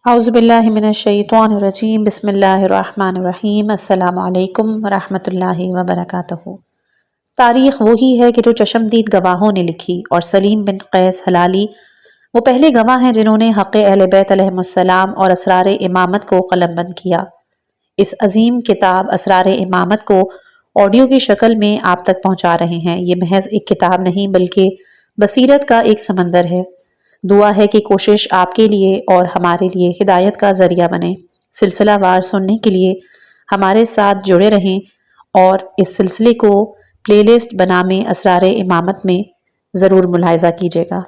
اعوذ باللہ من الشیطان الرجیم بسم اللہ الرحمن الرحیم السلام علیکم ورحمۃ اللہ وبرکاتہ۔ تاریخ وہی ہے کہ جو چشمدید گواہوں نے لکھی، اور سلیم بن قیس ہلالی وہ پہلے گواہ ہیں جنہوں نے حق اہل بیت علیہم السلام اور اسرار امامت کو قلم بند کیا۔ اس عظیم کتاب اسرار امامت کو آڈیو کی شکل میں آپ تک پہنچا رہے ہیں۔ یہ محض ایک کتاب نہیں بلکہ بصیرت کا ایک سمندر ہے۔ دعا ہے کہ کوشش آپ کے لیے اور ہمارے لیے ہدایت کا ذریعہ بنے۔ سلسلہ وار سننے کے لیے ہمارے ساتھ جڑے رہیں اور اس سلسلے کو پلے لسٹ بنامے اسرار امامت میں ضرور ملاحظہ کیجیے گا۔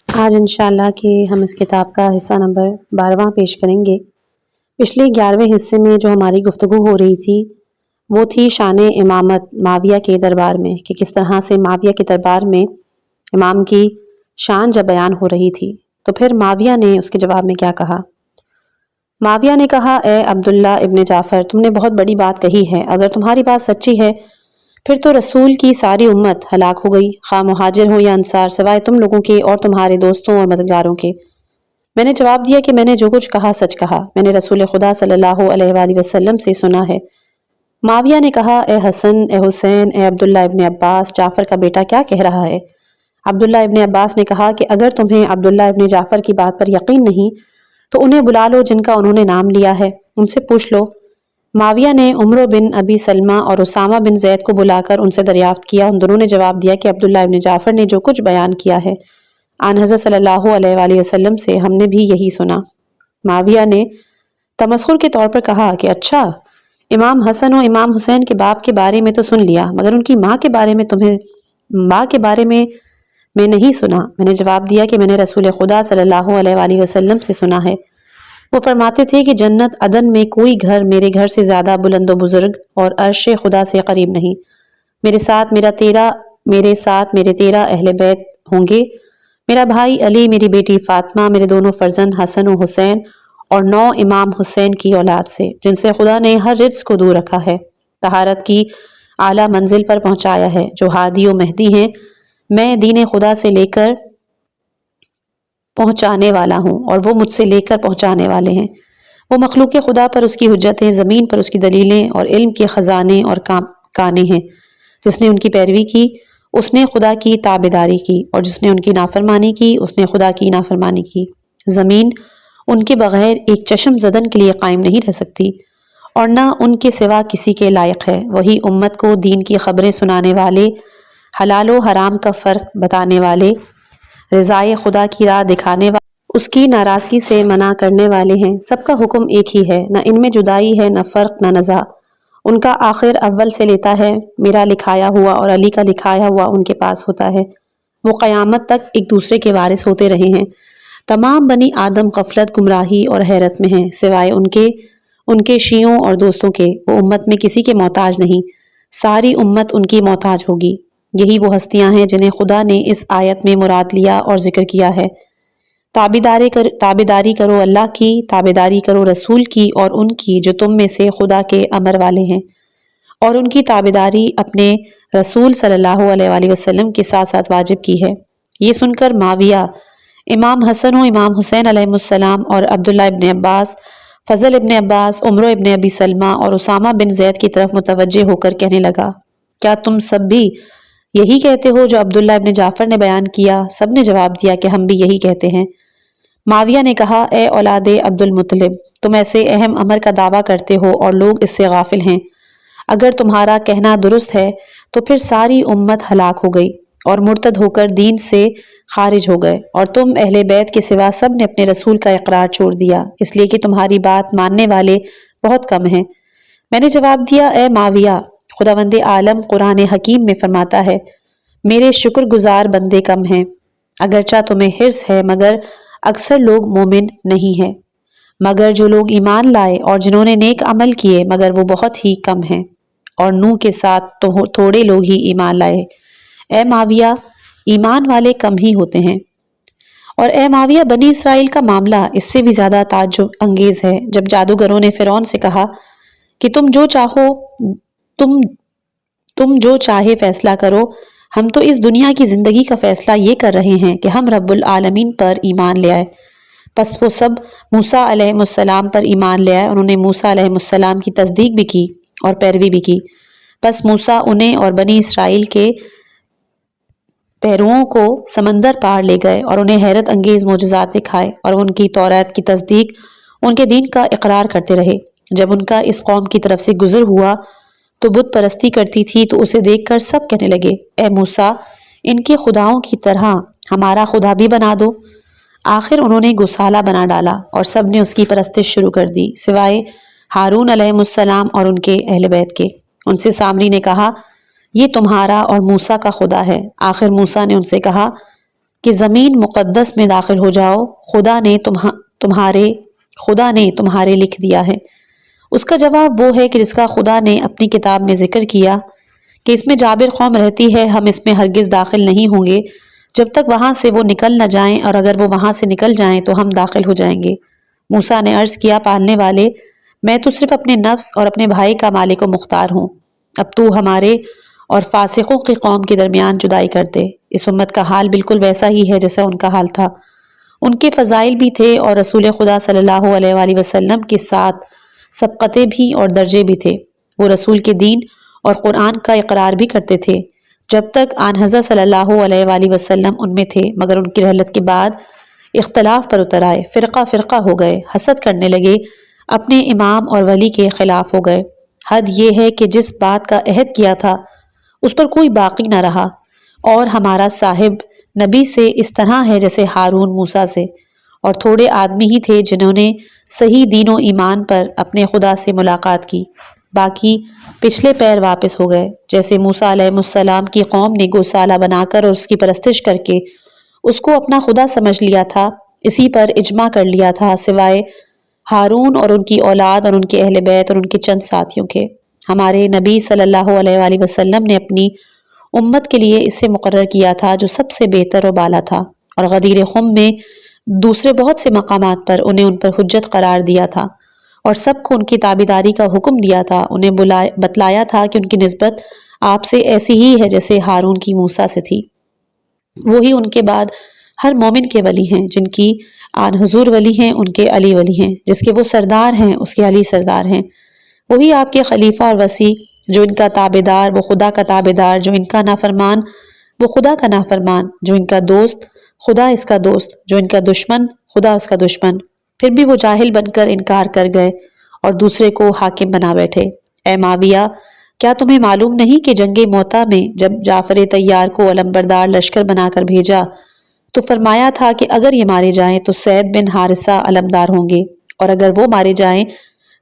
آج انشاءاللہ کہ ہم اس کتاب کا حصہ نمبر 12واں پیش کریں گے۔ پچھلے 11ویں حصے میں جو ہماری گفتگو ہو رہی تھی وہ تھی شان امامت معاویہ کے دربار میں، کہ کس طرح سے معاویہ کے دربار میں امام کی شان جب بیان ہو رہی تھی تو پھر معاویہ نے اس کے جواب میں کیا کہا۔ معاویہ نے کہا، اے عبداللہ ابن جعفر، تم نے بہت بڑی بات کہی ہے۔ اگر تمہاری بات سچی ہے پھر تو رسول کی ساری امت ہلاک ہو گئی، خواہ مہاجر ہو یا انصار، سوائے تم لوگوں کے اور تمہارے دوستوں اور مددگاروں کے۔ میں نے جواب دیا کہ میں نے جو کچھ کہا سچ کہا، میں نے رسول خدا صلی اللہ علیہ وآلہ وسلم سے سنا ہے۔ معاویہ نے کہا، اے حسن، اے حسین، اے عبداللہ ابن عباس، جعفر کا بیٹا کیا کہہ رہا ہے؟ عبداللہ ابن عباس نے کہا کہ اگر تمہیں عبداللہ ابن جعفر کی بات پر یقین نہیں تو انہیں بلا لو جن کا انہوں نے نام لیا ہے، ان سے پوچھ لو۔ معاویہ نے عمرو بن ابی سلمہ اور اسامہ بن زید کو بلا کر ان سے دریافت کیا۔ ان دونوں نے جواب دیا کہ عبداللہ ابن جعفر نے جو کچھ بیان کیا ہے آن حضرت صلی اللہ علیہ وآلہ وسلم سے ہم نے بھی یہی سنا۔ معاویہ نے تمسخر کے طور پر کہا کہ اچھا، امام حسن و امام حسین کے باپ کے بارے میں تو سن لیا، مگر ان کی ماں کے بارے میں میں نہیں سنا۔ میں نے جواب دیا کہ میں نے رسول خدا صلی اللہ علیہ وآلہ وسلم سے سنا ہے، وہ فرماتے تھے کہ جنت عدن میں کوئی گھر میرے گھر سے زیادہ بلند و بزرگ اور عرش خدا سے قریب نہیں۔ میرے ساتھ میرے 13 اہل بیت ہوں گے، میرا بھائی علی، میری بیٹی فاطمہ، میرے دونوں فرزند حسن و حسین، اور 9 امام حسین کی اولاد سے جن سے خدا نے ہر رجس کو دور رکھا ہے، طہارت کی اعلیٰ منزل پر پہنچایا ہے، جو ہادی و مہدی ہیں۔ میں دین خدا سے لے کر پہنچانے والا ہوں اور وہ مجھ سے لے کر پہنچانے والے ہیں۔ وہ مخلوق خدا پر اس کی حجتیں، زمین پر اس کی دلیلیں اور علم کے خزانے اور کانے ہیں۔ جس نے ان کی پیروی کی اس نے خدا کی تابعداری کی، اور جس نے ان کی نافرمانی کی اس نے خدا کی نافرمانی کی۔ زمین ان کے بغیر ایک چشم زدن کے لیے قائم نہیں رہ سکتی، اور نہ ان کے سوا کسی کے لائق ہے۔ وہی امت کو دین کی خبریں سنانے والے، حلال و حرام کا فرق بتانے والے، رضائے خدا کی راہ دکھانے والے، اس کی ناراضگی سے منع کرنے والے ہیں۔ سب کا حکم ایک ہی ہے، نہ ان میں جدائی ہے، نہ فرق، نہ نزاع۔ ان کا آخر اول سے لیتا ہے، میرا لکھایا ہوا اور علی کا لکھایا ہوا ان کے پاس ہوتا ہے۔ وہ قیامت تک ایک دوسرے کے وارث ہوتے رہے ہیں۔ تمام بنی آدم غفلت، گمراہی اور حیرت میں ہیں، سوائے ان کے شیعوں اور دوستوں کے۔ وہ امت میں کسی کے محتاج نہیں، ساری امت ان کی محتاج ہوگی۔ یہی وہ ہستیاں ہیں جنہیں خدا نے اس آیت میں مراد لیا اور ذکر کیا ہے۔ تابعداری کرو اللہ کی، تابعداری کرو رسول کی اور ان کی جو تم میں سے خدا کے امر والے ہیں، اور ان کی تابعداری اپنے رسول صلی اللہ علیہ وآلہ وسلم کے ساتھ ساتھ واجب کی ہے۔ یہ سن کر معاویہ امام حسن و امام حسین علیہ السلام اور عبداللہ ابن عباس، فضل ابن عباس، عمرو ابن ابی سلمہ اور اسامہ بن زید کی طرف متوجہ ہو کر کہنے لگا، کیا تم سب بھی یہی کہتے ہو جو عبداللہ ابن جعفر نے بیان کیا؟ سب نے جواب دیا کہ ہم بھی یہی کہتے ہیں۔ معاویہ نے کہا، اے اولاد عبد المطلب، تم ایسے اہم امر کا دعویٰ کرتے ہو اور لوگ اس سے غافل ہیں۔ اگر تمہارا کہنا درست ہے تو پھر ساری امت ہلاک ہو گئی اور مرتد ہو کر دین سے خارج ہو گئے، اور تم اہل بیت کے سوا سب نے اپنے رسول کا اقرار چھوڑ دیا، اس لیے کہ تمہاری بات ماننے والے بہت کم ہیں۔ میں نے جواب دیا، اے معاویہ، خداوند عالم قرآن حکیم میں فرماتا ہے، میرے شکر گزار بندے کم ہیں، اگرچہ تمہیں حرص ہے مگر اکثر لوگ مومن نہیں ہیں، مگر جو لوگ ایمان لائے اور جنہوں نے نیک عمل کیے مگر وہ بہت ہی کم ہیں، اور نوح کے ساتھ تو تھوڑے لوگ ہی ایمان لائے۔ اے معاویہ، ایمان والے کم ہی ہوتے ہیں۔ اور اے معاویہ، بنی اسرائیل کا معاملہ اس سے بھی زیادہ تعجب انگیز ہے۔ جب جادوگروں نے فرعون سے کہا کہ تم جو چاہے فیصلہ کرو، ہم تو اس دنیا کی زندگی کا فیصلہ یہ کر رہے ہیں کہ ہم رب العالمین پر ایمان لے آئے، پس وہ سب موسیٰ علیہ السلام پر ایمان لے آئے، انہوں نے موسیٰ علیہ السلام کی تصدیق بھی کی اور پیروی بھی کی۔ پس موسیٰ انہیں اور بنی اسرائیل کے پیروؤں کو سمندر پار لے گئے اور انہیں حیرت انگیز معجزات دکھائے، اور ان کی توریت کی تصدیق، ان کے دین کا اقرار کرتے رہے۔ جب ان کا اس قوم کی طرف سے گزر ہوا تو بت پرستی کرتی تھی، تو اسے دیکھ کر سب کہنے لگے، اے موسیٰ، ان کے خداؤں کی طرح ہمارا خدا بھی بنا دو۔ آخر انہوں نے گوسالہ بنا ڈالا اور سب نے اس کی پرستش شروع کر دی، سوائے ہارون علیہ السلام اور ان کے اہل بیت کے۔ ان سے سامری نے کہا، یہ تمہارا اور موسیٰ کا خدا ہے۔ آخر موسیٰ نے ان سے کہا کہ زمین مقدس میں داخل ہو جاؤ، خدا نے تمہارے لکھ دیا ہے۔ اس کا جواب وہ ہے کہ جس کا خدا نے اپنی کتاب میں ذکر کیا کہ اس میں جابر قوم رہتی ہے، ہم اس میں ہرگز داخل نہیں ہوں گے جب تک وہاں سے وہ نکل نہ جائیں، اور اگر وہ وہاں سے نکل جائیں تو ہم داخل ہو جائیں گے۔ موسیٰ نے عرض کیا، پالنے والے، میں تو صرف اپنے نفس اور اپنے بھائی کا مالک و مختار ہوں، اب تو ہمارے اور فاسقوں کی قوم کے درمیان جدائی کر دے۔ اس امت کا حال بالکل ویسا ہی ہے جیسا ان کا حال تھا۔ ان کے فضائل بھی تھے اور رسول خدا صلی اللہ علیہ وآلہ وسلم کے ساتھ سبقتیں بھی اور درجے بھی تھے۔ وہ رسول کے دین اور قرآن کا اقرار بھی کرتے تھے جب تک آن حضرت صلی اللہ علیہ وآلہ وسلم ان میں تھے، مگر ان کی رحلت کے بعد اختلاف پر اتر آئے، فرقہ فرقہ ہو گئے، حسد کرنے لگے، اپنے امام اور ولی کے خلاف ہو گئے۔ حد یہ ہے کہ جس بات کا عہد کیا تھا اس پر کوئی باقی نہ رہا، اور ہمارا صاحب نبی سے اس طرح ہے جیسے ہارون موسیٰ سے، اور تھوڑے آدمی ہی تھے جنہوں نے صحیح دین و ایمان پر اپنے خدا سے ملاقات کی، باقی پچھلے پیر واپس ہو گئے۔ جیسے موسیٰ علیہ السلام کی قوم نے گوسالہ بنا کر اور اس کی پرستش کر کے اس کو اپنا خدا سمجھ لیا تھا، اسی پر اجماع کر لیا تھا، سوائے ہارون اور ان کی اولاد اور ان کے اہل بیت اور ان کے چند ساتھیوں کے۔ ہمارے نبی صلی اللہ علیہ وآلہ وسلم نے اپنی امت کے لیے اسے مقرر کیا تھا جو سب سے بہتر و بالا تھا، اور غدیر خم میں دوسرے بہت سے مقامات پر انہیں ان پر حجت قرار دیا تھا، اور سب کو ان کی تابعداری کا حکم دیا تھا، انہیں بتلایا تھا کہ ان کی نسبت آپ سے ایسی ہی ہے جیسے ہارون کی موسیٰ سے تھی۔ وہی ان کے بعد ہر مومن کے ولی ہیں، جن کی آن حضور ولی ہیں ان کے علی ولی ہیں، جس کے وہ سردار ہیں اس کے علی سردار ہیں۔ وہی آپ کے خلیفہ اور وصی، جو ان کا تابعدار وہ خدا کا تابعدار، جو ان کا نافرمان وہ خدا کا نافرمان، جو ان کا دوست خدا اس کا دوست، جو ان کا دشمن خدا اس کا دشمن۔ پھر بھی وہ جاہل بن کر انکار کر گئے اور دوسرے کو حاکم بنا بیٹھے۔ اے معاویہ، کیا تمہیں معلوم نہیں کہ جنگ موتا میں جب جعفر طیار کو علمبردار لشکر بنا کر بھیجا تو فرمایا تھا کہ اگر یہ مارے جائیں تو سید بن حارثہ علمدار ہوں گے، اور اگر وہ مارے جائیں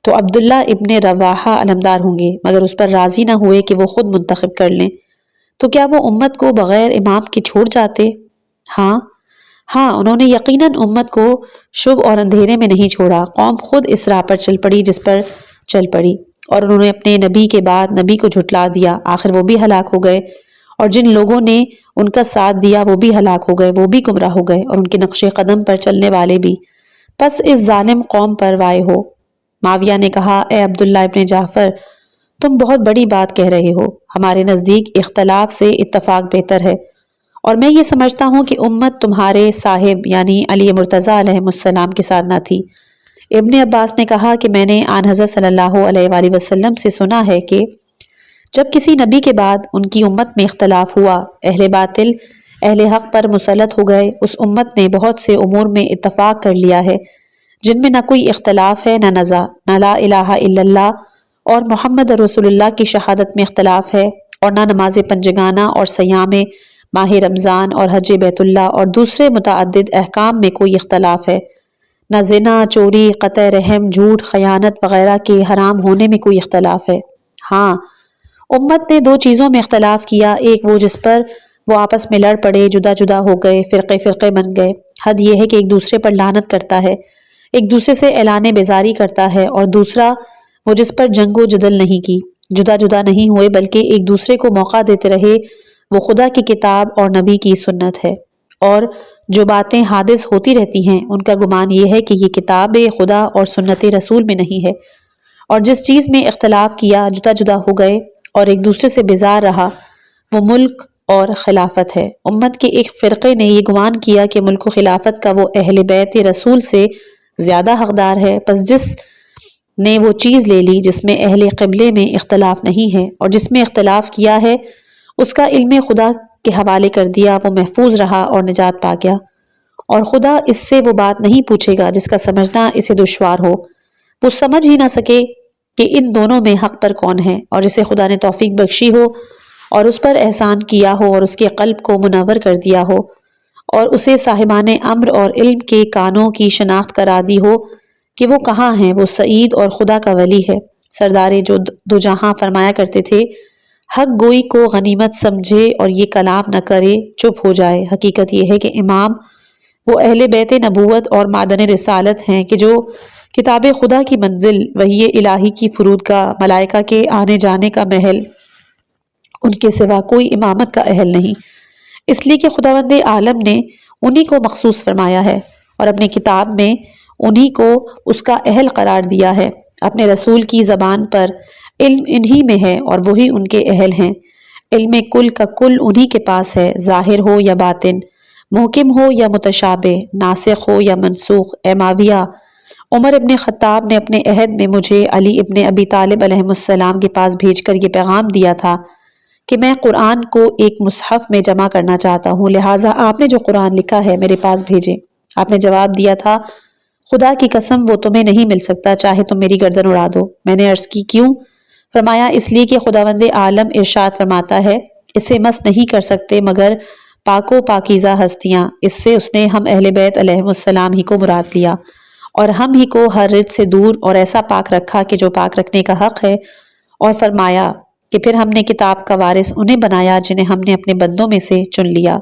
تو عبداللہ ابن رواحہ علمدار ہوں گے، مگر اس پر راضی نہ ہوئے کہ وہ خود منتخب کر لیں۔ تو کیا وہ امت کو بغیر امام کے چھوڑ جاتے؟ ہاں، انہوں نے یقیناً امت کو شب اور اندھیرے میں نہیں چھوڑا، قوم خود اس راہ پر چل پڑی جس پر چل پڑی، اور انہوں نے اپنے نبی کے بعد نبی کو جھٹلا دیا، آخر وہ بھی ہلاک ہو گئے، اور جن لوگوں نے ان کا ساتھ دیا وہ بھی ہلاک ہو گئے، وہ بھی گمراہ ہو گئے، اور ان کے نقش قدم پر چلنے والے بھی۔ پس اس ظالم قوم پر وائے ہو۔ معاویہ نے کہا، اے عبداللہ ابن جعفر، تم بہت بڑی بات کہہ رہے ہو، ہمارے نزدیک اختلاف سے اتفاق بہتر ہے، اور میں یہ سمجھتا ہوں کہ امت تمہارے صاحب یعنی علی مرتضیٰ علیہ السلام کے ساتھ نہ تھی۔ ابن عباس نے کہا کہ میں نے آن حضرت صلی اللہ علیہ وآلہ وسلم سے سنا ہے کہ جب کسی نبی کے بعد ان کی امت میں اختلاف ہوا، اہل باطل اہل حق پر مسلط ہو گئے، اس امت نے بہت سے امور میں اتفاق کر لیا ہے جن میں نہ کوئی اختلاف ہے، نہ نزاع، نہ لا الہ الا اللہ اور محمد رسول اللہ کی شہادت میں اختلاف ہے، اور نہ نماز پنجگانہ اور صیام ماہ رمضان اور حج بیت اللہ اور دوسرے متعدد احکام میں کوئی اختلاف ہے، نہ زنا، چوری، قطع رحم، جھوٹ، خیانت وغیرہ کے حرام ہونے میں کوئی اختلاف ہے۔ ہاں، امت نے دو چیزوں میں اختلاف کیا، ایک وہ جس پر وہ آپس میں لڑ پڑے، جدا جدا ہو گئے، فرقے فرقے بن گئے۔ حد یہ ہے کہ ایک دوسرے پر لعنت کرتا ہے، ایک دوسرے سے اعلان بیزاری کرتا ہے، اور دوسرا وہ جس پر جنگ و جدل نہیں کی، جدا جدا نہیں ہوئے بلکہ ایک دوسرے کو موقع دیتے رہے، وہ خدا کی کتاب اور نبی کی سنت ہے۔ اور جو باتیں حادث ہوتی رہتی ہیں ان کا گمان یہ ہے کہ یہ کتاب خدا اور سنت رسول میں نہیں ہے، اور جس چیز میں اختلاف کیا، جدا جدا ہو گئے اور ایک دوسرے سے بیزار رہا، وہ ملک اور خلافت ہے۔ امت کے ایک فرقے نے یہ گمان کیا کہ ملک و خلافت کا وہ اہل بیت رسول سے زیادہ حقدار ہے، پس جس نے وہ چیز لے لی جس میں اہل قبلے میں اختلاف نہیں ہے اور جس میں اختلاف کیا ہے اس کا علم خدا کے حوالے کر دیا، وہ محفوظ رہا اور نجات پا گیا، اور خدا اس سے وہ بات نہیں پوچھے گا جس کا سمجھنا اسے دشوار ہو۔ وہ سمجھ ہی نہ سکے کہ ان دونوں میں حق پر کون ہے، اور جسے خدا نے توفیق بخشی ہو اور اس پر احسان کیا ہو اور اس کے قلب کو منور کر دیا ہو اور اسے صاحبان امر اور علم کے کانوں کی شناخت کرا دی ہو کہ وہ کہاں ہیں، وہ سعید اور خدا کا ولی ہے۔ سردار جو دو جہاں فرمایا کرتے تھے، حق گوئی کو غنیمت سمجھے اور یہ کلام نہ کرے، چپ ہو جائے۔ حقیقت یہ ہے کہ امام وہ اہل بیت نبوت اور معدن رسالت ہیں کہ جو کتاب خدا کی منزل، وحی الہی کی فرودگاہ، ملائکہ کے آنے جانے کا محل، ان کے سوا کوئی امامت کا اہل نہیں، اس لیے کہ خداوند عالم نے انہی کو مخصوص فرمایا ہے اور اپنی کتاب میں انہی کو اس کا اہل قرار دیا ہے۔ اپنے رسول کی زبان پر علم انہی میں ہے اور وہی ان کے اہل ہیں۔ علم کل کا کل انہی کے پاس ہے، ظاہر ہو یا باطن، محکم ہو یا متشابہ، ناسخ ہو یا منسوخ۔ اے معاویہ، عمر ابن خطاب نے اپنے عہد میں مجھے علی ابن ابی طالب علیہ السلام کے پاس بھیج کر یہ پیغام دیا تھا کہ میں قرآن کو ایک مصحف میں جمع کرنا چاہتا ہوں، لہٰذا آپ نے جو قرآن لکھا ہے میرے پاس بھیجیں۔ آپ نے جواب دیا تھا، خدا کی قسم وہ تمہیں نہیں مل سکتا، چاہے تم میری گردن اڑا دو۔ میں نے عرض کی کیوں؟ فرمایا اس لیے کہ خداوند عالم ارشاد فرماتا ہے، اسے مس نہیں کر سکتے مگر پاک و پاکیزہ ہستیاں۔ اس سے اس نے ہم اہل بیت علیہ السلام ہی کو مراد لیا اور ہم ہی کو ہر رد سے دور اور ایسا پاک رکھا کہ جو پاک رکھنے کا حق ہے، اور فرمایا کہ پھر ہم نے کتاب کا وارث انہیں بنایا جنہیں ہم نے اپنے بندوں میں سے چن لیا۔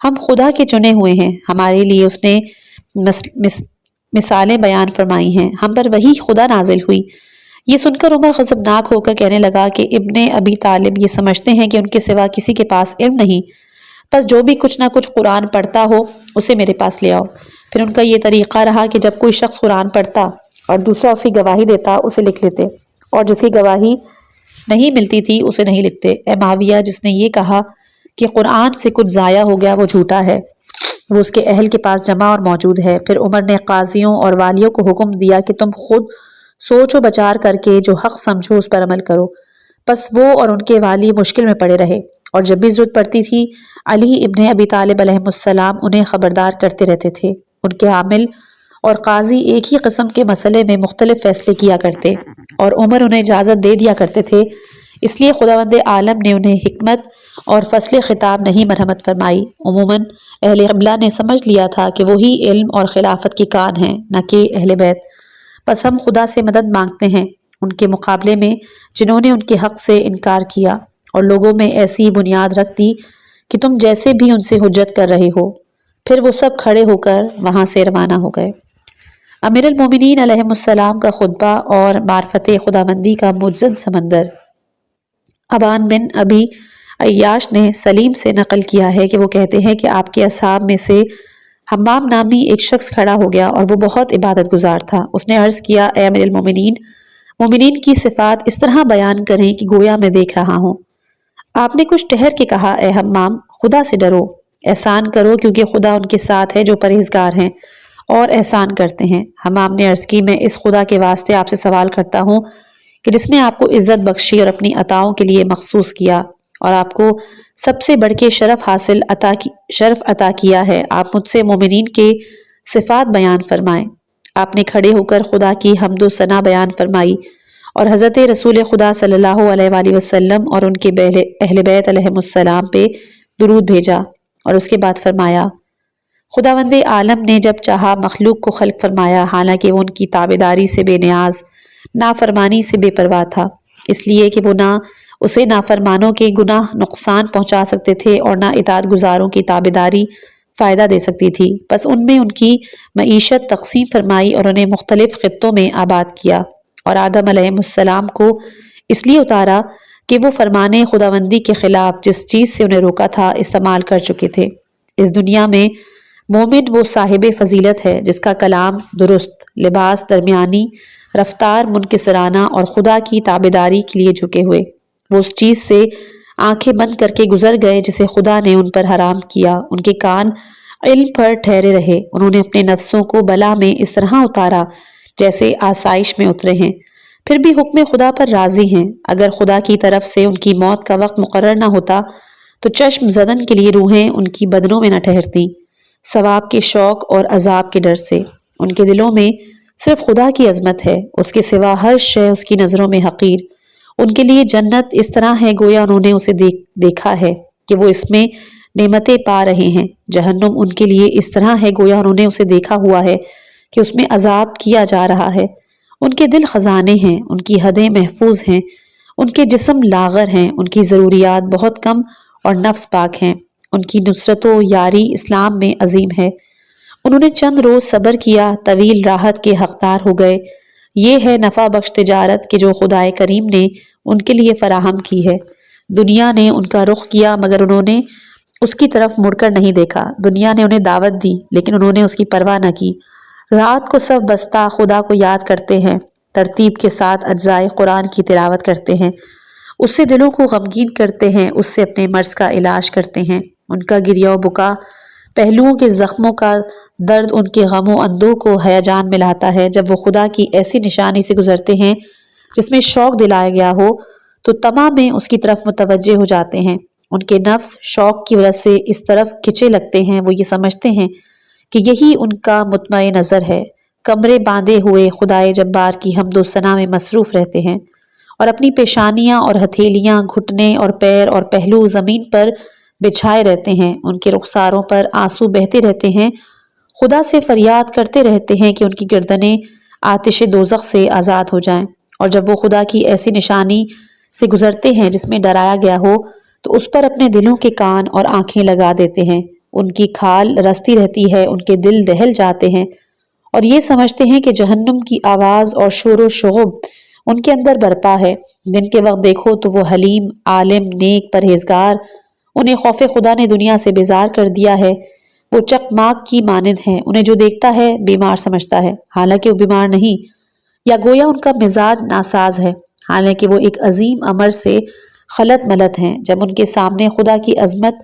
ہم خدا کے چنے ہوئے ہیں، ہمارے لیے اس نے مثالیں بیان فرمائی ہیں، ہم پر وہی خدا نازل ہوئی۔ یہ سن کر عمر غضبناک ہو کر کہنے لگا کہ ابن ابی طالب یہ سمجھتے ہیں کہ ان کے سوا کسی کے پاس علم نہیں، پس جو بھی کچھ نہ کچھ قرآن پڑھتا ہو اسے میرے پاس لے آؤ۔ پھر ان کا یہ طریقہ رہا کہ جب کوئی شخص قرآن پڑھتا اور دوسرا اس کی گواہی دیتا اسے لکھ لیتے، اور جس کی گواہی نہیں ملتی تھی اسے نہیں لکھتے۔ اے معاویہ، جس نے یہ کہا کہ قرآن سے کچھ ضائع ہو گیا وہ جھوٹا ہے، وہ اس کے اہل کے پاس جمع اور موجود ہے۔ پھر عمر نے قاضیوں اور والیوں کو حکم دیا کہ تم خود سوچ و بچار کر کے جو حق سمجھو اس پر عمل کرو۔ پس وہ اور ان کے والی مشکل میں پڑے رہے، اور جب بھی ضرورت پڑتی تھی علی ابن ابی طالب علیہ السلام انہیں خبردار کرتے رہتے تھے۔ ان کے عامل اور قاضی ایک ہی قسم کے مسئلے میں مختلف فیصلے کیا کرتے اور عمر انہیں اجازت دے دیا کرتے تھے، اس لیے خداوند عالم نے انہیں حکمت اور فصل خطاب نہیں مرحمت فرمائی۔ عموماً اہل قبلہ نے سمجھ لیا تھا کہ وہی علم اور خلافت کی کان ہیں، نہ کہ اہل بیت۔ بس ہم خدا سے مدد مانگتے ہیں ان کے مقابلے میں جنہوں نے ان کے حق سے انکار کیا اور لوگوں میں ایسی بنیاد رکھ دی کہ تم جیسے بھی ان سے حجت کر رہے ہو۔ پھر وہ سب کھڑے ہو کر وہاں سے روانہ ہو گئے۔ امیر المومنین علیہ السلام کا خطبہ اور معرفت خداوندی کا مجزن سمندر۔ ابان بن ابی عیاش نے سلیم سے نقل کیا ہے کہ وہ کہتے ہیں کہ آپ کے اصحاب میں سے حمام نامی ایک شخص کھڑا ہو گیا اور وہ بہت عبادت گزار تھا۔ اس نے عرض کیا، اے امیر المومنین، مومنین کی صفات اس طرح بیان کریں کہ گویا میں دیکھ رہا ہوں۔ آپ نے کچھ ٹھہر کے کہا، اے حمام، خدا سے ڈرو، احسان کرو کیونکہ خدا ان کے ساتھ ہے جو پرہیزگار ہیں اور احسان کرتے ہیں۔ حمام نے عرض کی، میں اس خدا کے واسطے آپ سے سوال کرتا ہوں کہ جس نے آپ کو عزت بخشی اور اپنی عطاؤں کے لیے مخصوص کیا اور آپ کو سب سے بڑھ کے شرف عطا کیا ہے، آپ مجھ سے مومنین کے صفات بیان فرمائیں۔ آپ نے کھڑے ہو کر خدا کی حمد و ثنا بیان فرمائی اور حضرت رسول خدا صلی اللہ علیہ وآلہ وسلم اور ان کے اہل بیت علیہ السلام پہ درود بھیجا، اور اس کے بعد فرمایا، خداوند عالم نے جب چاہا مخلوق کو خلق فرمایا، حالانکہ وہ ان کی تابعداری سے بے نیاز، نافرمانی سے بے پرواہ تھا، اس لیے کہ وہ نہ اسے نافرمانوں کے گناہ نقصان پہنچا سکتے تھے اور نہ اطاعت گزاروں کی تابعداری فائدہ دے سکتی تھی۔ بس ان میں ان کی معیشت تقسیم فرمائی اور انہیں مختلف خطوں میں آباد کیا، اور آدم علیہ السلام کو اس لیے اتارا کہ وہ فرمانے خداوندی کے خلاف جس چیز سے انہیں روکا تھا استعمال کر چکے تھے۔ اس دنیا میں مومن وہ صاحب فضیلت ہے جس کا کلام درست، لباس درمیانی، رفتار منکسرانہ اور خدا کی تابعداری کے لیے جھکے ہوئے۔ وہ اس چیز سے آنکھیں بند کر کے گزر گئے جسے خدا نے ان پر حرام کیا۔ ان کے کان علم پر ٹھہرے رہے، انہوں نے اپنے نفسوں کو بلا میں اس طرح اتارا جیسے آسائش میں اترے ہیں، پھر بھی حکم خدا پر راضی ہیں۔ اگر خدا کی طرف سے ان کی موت کا وقت مقرر نہ ہوتا تو چشم زدن کے لیے روحیں ان کی بدنوں میں نہ ٹھہرتی، ثواب کے شوق اور عذاب کے ڈر سے۔ ان کے دلوں میں صرف خدا کی عظمت ہے، اس کے سوا ہر شے اس کی نظروں میں حقیر۔ ان کے لیے جنت اس طرح ہے گویا انہوں نے اسے دیکھا ہے کہ وہ اس میں نعمتیں پا رہے ہیں، جہنم ان کے لیے اس طرح ہے گویا انہوں نے اسے دیکھا ہوا ہے کہ اس میں عذاب کیا جا رہا ہے۔ ان کے دل خزانے ہیں، ان کی حدیں محفوظ ہیں، ان کے جسم لاغر ہیں، ان کی ضروریات بہت کم اور نفس پاک ہیں۔ ان کی نصرت و یاری اسلام میں عظیم ہے۔ انہوں نے چند روز صبر کیا، طویل راحت کے حقدار ہو گئے۔ یہ ہے نفع بخش تجارت کہ جو خدائے کریم نے ان کے لیے فراہم کی ہے۔ دنیا نے ان کا رخ کیا مگر انہوں نے اس کی طرف مڑ کر نہیں دیکھا۔ دنیا نے انہیں دعوت دی لیکن انہوں نے اس کی پرواہ نہ کی۔ رات کو سب بستہ خدا کو یاد کرتے ہیں، ترتیب کے ساتھ اجزائے قرآن کی تلاوت کرتے ہیں، اس سے دلوں کو غمگین کرتے ہیں، اس سے اپنے مرض کا علاج کرتے ہیں۔ ان کا گریہ و بکا پہلوؤں کے زخموں کا درد ان کے غم و اندوہ کو ہیجان میں لاتا ہے۔ جب وہ خدا کی ایسی نشانی سے گزرتے ہیں جس میں شوق دلایا گیا ہو تو تمام میں اس کی طرف متوجہ ہو جاتے ہیں۔ ان کے نفس شوق کی وجہ سے اس طرف کھچے لگتے ہیں، وہ یہ سمجھتے ہیں کہ یہی ان کا مطمع نظر ہے۔ کمرے باندھے ہوئے خدائے جبار کی حمد و ثنا میں مصروف رہتے ہیں اور اپنی پیشانیاں اور ہتھیلیاں، گھٹنے اور پیر اور پہلو زمین پر بچھائے رہتے ہیں۔ ان کے رخساروں پر آنسو بہتے رہتے ہیں، خدا سے فریاد کرتے رہتے ہیں کہ ان کی گردنیں آتش دوزخ سے آزاد ہو جائیں۔ اور جب وہ خدا کی ایسی نشانی سے گزرتے ہیں جس میں ڈرایا گیا ہو تو اس پر اپنے دلوں کے کان اور آنکھیں لگا دیتے ہیں۔ ان کی کھال رستی رہتی ہے، ان کے دل دہل جاتے ہیں اور یہ سمجھتے ہیں کہ جہنم کی آواز اور شور و شغب ان کے اندر برپا ہے۔ دن کے وقت دیکھو تو وہ حلیم، عالم، نیک، پرہیزگار، انہیں خوف خدا نے دنیا سے بیزار کر دیا ہے۔ وہ چکماک کی مانند ہیں، انہیں جو دیکھتا ہے بیمار سمجھتا ہے حالانکہ وہ بیمار نہیں، یا گویا ان کا مزاج ناساز ہے حالانکہ وہ ایک عظیم امر سے خلط ملط ہیں۔ جب ان کے سامنے خدا کی عظمت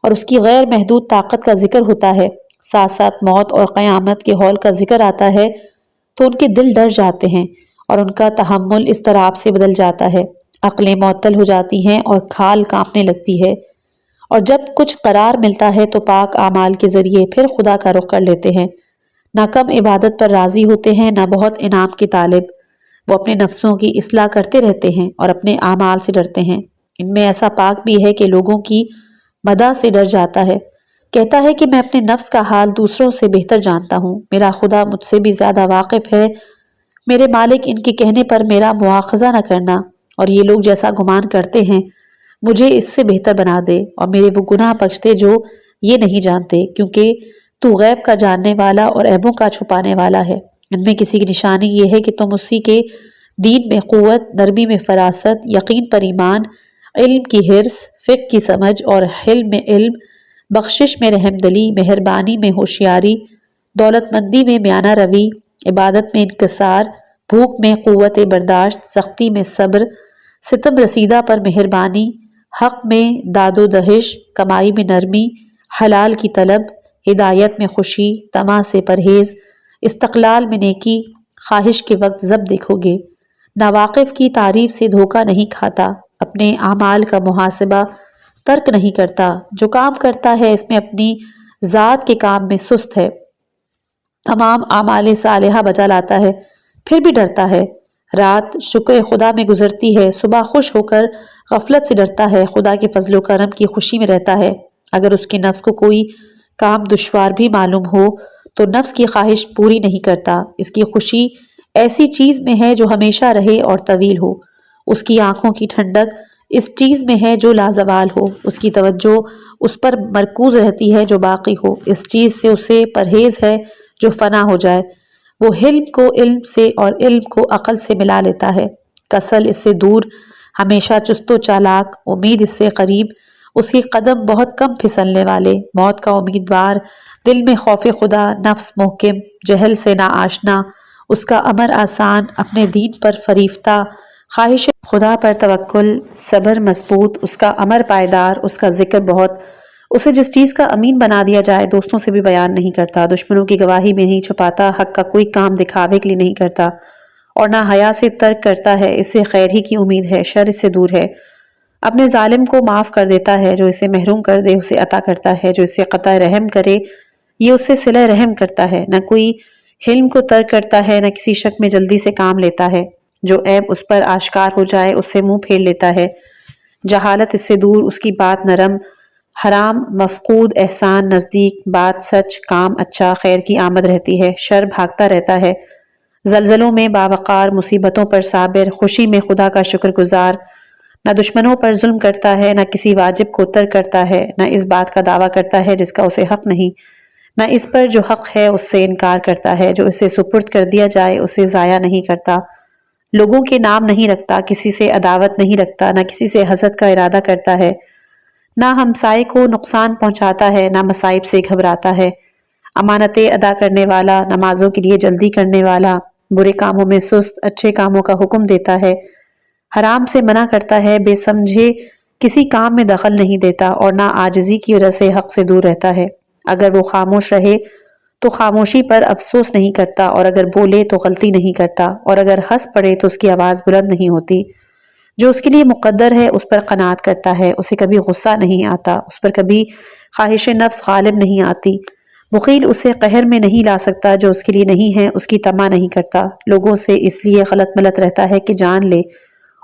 اور اس کی غیر محدود طاقت کا ذکر ہوتا ہے، ساتھ ساتھ موت اور قیامت کے ہول کا ذکر آتا ہے تو ان کے دل ڈر جاتے ہیں اور ان کا تحمل اضطراب سے بدل جاتا ہے، عقلیں معطل ہو جاتی ہیں اور کھال کانپنے لگتی ہے، اور جب کچھ قرار ملتا ہے تو پاک اعمال کے ذریعے پھر خدا کا رخ کر لیتے ہیں۔ نہ کم عبادت پر راضی ہوتے ہیں، نہ بہت انعام کی طالب۔ وہ اپنے نفسوں کی اصلاح کرتے رہتے ہیں اور اپنے اعمال سے ڈرتے ہیں۔ ان میں ایسا پاک بھی ہے کہ لوگوں کی مدح سے ڈر جاتا ہے، کہتا ہے کہ میں اپنے نفس کا حال دوسروں سے بہتر جانتا ہوں، میرا خدا مجھ سے بھی زیادہ واقف ہے، میرے مالک ان کے کہنے پر میرا مواخذہ نہ کرنا، اور یہ لوگ جیسا گمان کرتے ہیں مجھے اس سے بہتر بنا دے اور میرے وہ گناہ بخش دے جو یہ نہیں جانتے، کیونکہ تو غیب کا جاننے والا اور عیبوں کا چھپانے والا ہے۔ ان میں کسی کی نشانی یہ ہے کہ تم اسی کے دین میں قوت، نرمی میں فراست، یقین پر ایمان، علم کی حرص، فقہ کی سمجھ اور حلم میں علم، بخشش میں رحم دلی، مہربانی میں ہوشیاری، دولت مندی میں میانہ روی، عبادت میں انکسار، بھوک میں قوت برداشت، سختی میں صبر، ستم رسیدہ پر مہربانی، حق میں داد و دہش، کمائی میں نرمی، حلال کی طلب، ہدایت میں خوشی، طمع سے پرہیز، استقلال میں نیکی، خواہش کے وقت ضبط دیکھو گے۔ ناواقف کی تعریف سے دھوکہ نہیں کھاتا، اپنے اعمال کا محاسبہ ترک نہیں کرتا، جو کام کرتا ہے اس میں اپنی ذات کے کام میں سست ہے، تمام اعمال صالحہ بجا لاتا ہے پھر بھی ڈرتا ہے۔ رات شکر خدا میں گزرتی ہے، صبح خوش ہو کر غفلت سے ڈرتا ہے، خدا کے فضل و کرم کی خوشی میں رہتا ہے۔ اگر اس کے نفس کو کوئی کام دشوار بھی معلوم ہو تو نفس کی خواہش پوری نہیں کرتا۔ اس کی خوشی ایسی چیز میں ہے جو ہمیشہ رہے اور طویل ہو، اس کی آنکھوں کی ٹھنڈک اس چیز میں ہے جو لازوال ہو، اس کی توجہ اس پر مرکوز رہتی ہے جو باقی ہو، اس چیز سے اسے پرہیز ہے جو فنا ہو جائے۔ وہ حلم کو علم سے اور علم کو عقل سے ملا لیتا ہے، کسل اس سے دور، ہمیشہ چست و چالاک، امید اس سے قریب، اس کے قدم بہت کم پھسلنے والے، موت کا امیدوار، دل میں خوف خدا، نفس محکم، جہل سے نا آشنا، اس کا امر آسان، اپنے دین پر فریفتہ، خواہش خدا پر توکل، صبر مضبوط، اس کا امر پائیدار، اس کا ذکر بہت، اسے جس چیز کا امین بنا دیا جائے دوستوں سے بھی بیان نہیں کرتا، دشمنوں کی گواہی بھی نہیں چھپاتا، حق کا کوئی کام دکھاوے کے لیے نہیں کرتا، اور نہ حیا سے ترک کرتا ہے، اس سے خیر ہی کی امید ہے، شر اس سے دور ہے، اپنے ظالم کو معاف کر دیتا ہے، جو اسے محروم کر دے اسے عطا کرتا ہے، جو اس سے قطع رحم کرے یہ اس سے صلہ رحم کرتا ہے، نہ کوئی حلم کو ترک کرتا ہے، نہ کسی شک میں جلدی سے کام لیتا ہے، جو عیب اس پر آشکار ہو جائے اس سے منہ پھیر لیتا ہے، جہالت اس سے دور، اس کی بات نرم، حرام مفقود، احسان نزدیک، بات سچ، کام اچھا، خیر کی آمد رہتی ہے، شر بھاگتا رہتا ہے، زلزلوں میں باوقار، مصیبتوں پر صابر، خوشی میں خدا کا شکر گزار، نہ دشمنوں پر ظلم کرتا ہے، نہ کسی واجب کو ترک کرتا ہے، نہ اس بات کا دعویٰ کرتا ہے جس کا اسے حق نہیں، نہ اس پر جو حق ہے اس سے انکار کرتا ہے، جو اسے سپرد کر دیا جائے اسے ضائع نہیں کرتا، لوگوں کے نام نہیں رکھتا، کسی سے عداوت نہیں رکھتا، نہ کسی سے حسد کا ارادہ کرتا ہے، نہ ہمسائے کو نقصان پہنچاتا ہے، نہ مصائب سے گھبراتا ہے، امانتیں ادا کرنے والا، نمازوں کے لیے جلدی کرنے والا، برے کاموں میں سست، اچھے کاموں کا حکم دیتا ہے، حرام سے منع کرتا ہے، بے سمجھے کسی کام میں دخل نہیں دیتا، اور نہ عاجزی کی وجہ سے حق سے دور رہتا ہے، اگر وہ خاموش رہے تو خاموشی پر افسوس نہیں کرتا، اور اگر بولے تو غلطی نہیں کرتا، اور اگر ہنس پڑے تو اس کی آواز بلند نہیں ہوتی، جو اس کے لیے مقدر ہے اس پر قناعت کرتا ہے، اسے کبھی غصہ نہیں آتا، اس پر کبھی خواہش نفس غالب نہیں آتی، بخیل اسے قہر میں نہیں لا سکتا، جو اس کے لیے نہیں ہے اس کی طمع نہیں کرتا، لوگوں سے اس لیے غلط ملت رہتا ہے کہ جان لے،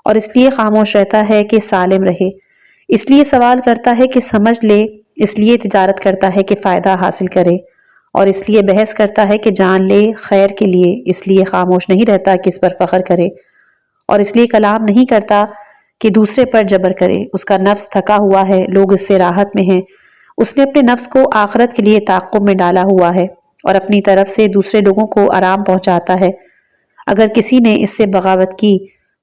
اور اس لیے خاموش رہتا ہے کہ سالم رہے، اس لیے سوال کرتا ہے کہ سمجھ لے، اس لیے تجارت کرتا ہے کہ فائدہ حاصل کرے، اور اس لیے بحث کرتا ہے کہ جان لے خیر کے لیے، اس لیے خاموش نہیں رہتا کہ اس پر فخر کرے، اور اس لیے کلام نہیں کرتا کہ دوسرے پر جبر کرے، اس کا نفس تھکا ہوا ہے، لوگ اس سے راحت میں ہیں، اس نے اپنے نفس کو آخرت کے لیے تعاقب میں ڈالا ہوا ہے، اور اپنی طرف سے دوسرے لوگوں کو آرام پہنچاتا ہے، اگر کسی نے اس سے بغاوت کی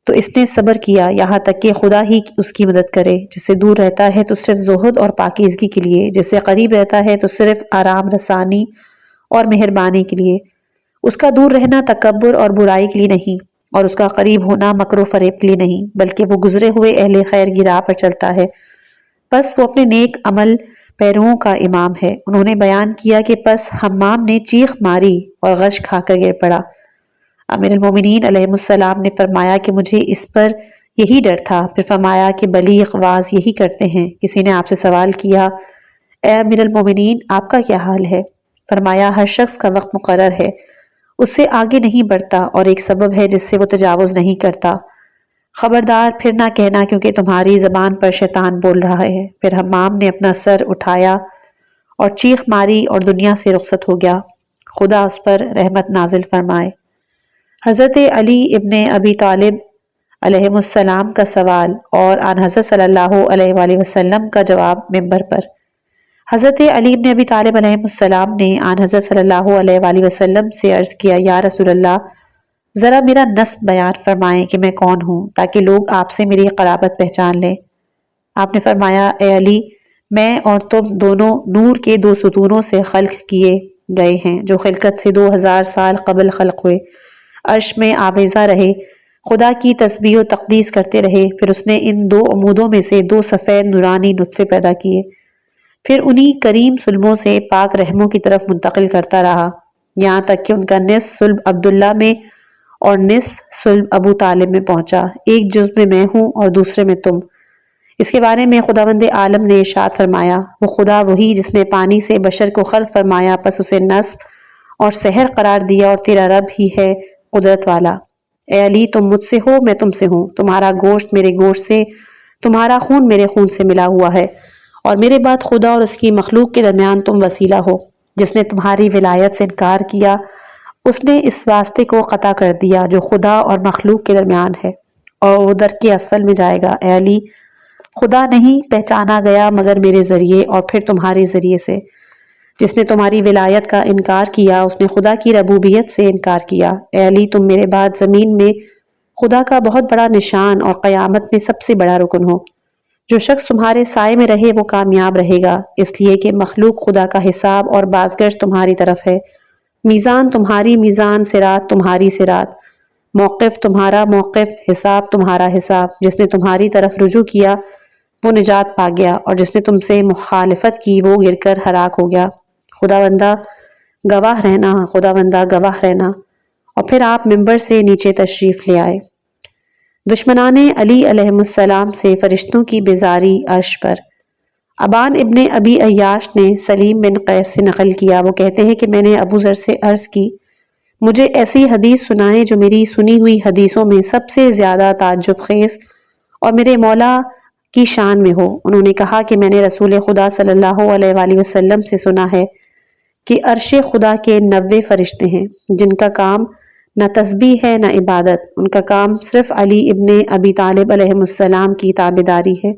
تو اس نے صبر کیا یہاں تک کہ خدا ہی اس کی مدد کرے، جس سے دور رہتا ہے تو صرف زہد اور پاکیزگی کے لیے، جس سے قریب رہتا ہے تو صرف آرام رسانی اور مہربانی کے لیے، اس کا دور رہنا تکبر اور برائی کے لیے نہیں، اور اس کا قریب ہونا مکر و فریب کے لیے نہیں، بلکہ وہ گزرے ہوئے اہل خیر کی راہ پر چلتا ہے، پس وہ اپنے نیک عمل پیرووں کا امام ہے۔ انہوں نے بیان کیا کہ پس حمام نے چیخ ماری اور غش کھا کر گر پڑا۔ امیر المومنین علیہ السلام نے فرمایا کہ مجھے اس پر یہی ڈر تھا، پھر فرمایا کہ بلیغ واعظ یہی کرتے ہیں۔ کسی نے آپ سے سوال کیا، اے امیر المومنین آپ کا کیا حال ہے؟ فرمایا ہر شخص کا وقت مقرر ہے، اس سے آگے نہیں بڑھتا، اور ایک سبب ہے جس سے وہ تجاوز نہیں کرتا، خبردار پھر نہ کہنا کیونکہ تمہاری زبان پر شیطان بول رہا ہے۔ پھر حمام نے اپنا سر اٹھایا اور چیخ ماری اور دنیا سے رخصت ہو گیا، خدا اس پر رحمت نازل فرمائے۔ حضرت علی ابن ابی طالب علیہ السلام کا سوال اور آن حضرت صلی اللہ علیہ وآلہ وسلم کا جواب منبر پر۔ حضرت علی ابن ابی طالب علیہ السلام نے آن حضرت صلی اللہ علیہ وآلہ وسلم سے عرض کیا، یا رسول اللہ، ذرا میرا نسب بیان فرمائیں کہ میں کون ہوں، تاکہ لوگ آپ سے میری قرابت پہچان لیں۔ آپ نے فرمایا، اے علی، میں اور تم دونوں نور کے دو ستونوں سے خلق کیے گئے ہیں، جو خلقت سے 2000 سال قبل خلق ہوئے، عرش میں آویزہ رہے، خدا کی تسبیح و تقدیس کرتے رہے، پھر اس نے ان دو عمودوں میں سے دو سفید نورانی نطفے پیدا کیے، پھر انہی کریم سلموں سے پاک رحموں کی طرف منتقل کرتا رہا، یہاں تک کہ ان کا نصف صلب عبداللہ میں اور نصف صلب ابو طالب میں پہنچا، ایک جزء میں ہوں اور دوسرے میں تم۔ اس کے بارے میں خداوند عالم نے ارشاد فرمایا، وہ خدا وہی جس نے پانی سے بشر کو خلق فرمایا، پس اسے نسب اور سحر قرار دیا، اور تیرا رب ہی ہے قدرت والا۔ اے علی، تم مجھ سے ہو، میں تم سے ہوں، تمہارا گوشت میرے گوشت سے، تمہارا خون میرے خون سے ملا ہوا ہے، اور میرے بعد خدا اور اس کی مخلوق کے درمیان تم وسیلہ ہو۔ جس نے تمہاری ولایت سے انکار کیا، اس نے اس واسطے کو قطع کر دیا جو خدا اور مخلوق کے درمیان ہے، اور وہ در کے اسفل میں جائے گا۔ اے علی، خدا نہیں پہچانا گیا مگر میرے ذریعے اور پھر تمہارے ذریعے سے۔ جس نے تمہاری ولایت کا انکار کیا، اس نے خدا کی ربوبیت سے انکار کیا۔ اے علی، تم میرے بعد زمین میں خدا کا بہت بڑا نشان اور قیامت میں سب سے بڑا رکن ہو۔ جو شخص تمہارے سائے میں رہے وہ کامیاب رہے گا، اس لیے کہ مخلوق خدا کا حساب اور بازگشت تمہاری طرف ہے، میزان تمہاری میزان، صراط تمہاری صراط، موقف تمہارا موقف، حساب تمہارا حساب۔ جس نے تمہاری طرف رجوع کیا وہ نجات پا گیا، اور جس نے تم سے مخالفت کی وہ گر کر ہلاک ہو گیا۔ خدا بندہ گواہ رہنا، خدا بندہ گواہ رہنا۔ اور پھر آپ ممبر سے نیچے تشریف لے آئے۔ دشمنان علی علیہ السلام سے فرشتوں کی بیزاری عرش پر۔ ابان ابن ابی عیاش نے سلیم بن قیس سے نقل کیا، وہ کہتے ہیں کہ میں نے ابو ذر سے عرض کی مجھے ایسی حدیث سنائیں جو میری سنی ہوئی حدیثوں میں سب سے زیادہ تعجب خیز اور میرے مولا کی شان میں ہو۔ انہوں نے کہا کہ میں نے رسول خدا صلی اللہ علیہ وآلہ وسلم سے سنا ہے کہ عرش خدا کے 90 فرشتے ہیں جن کا کام نہ تسبیح ہے نہ عبادت، ان کا کام صرف علی ابن ابی طالب علیہ السلام کی تابعداری ہے،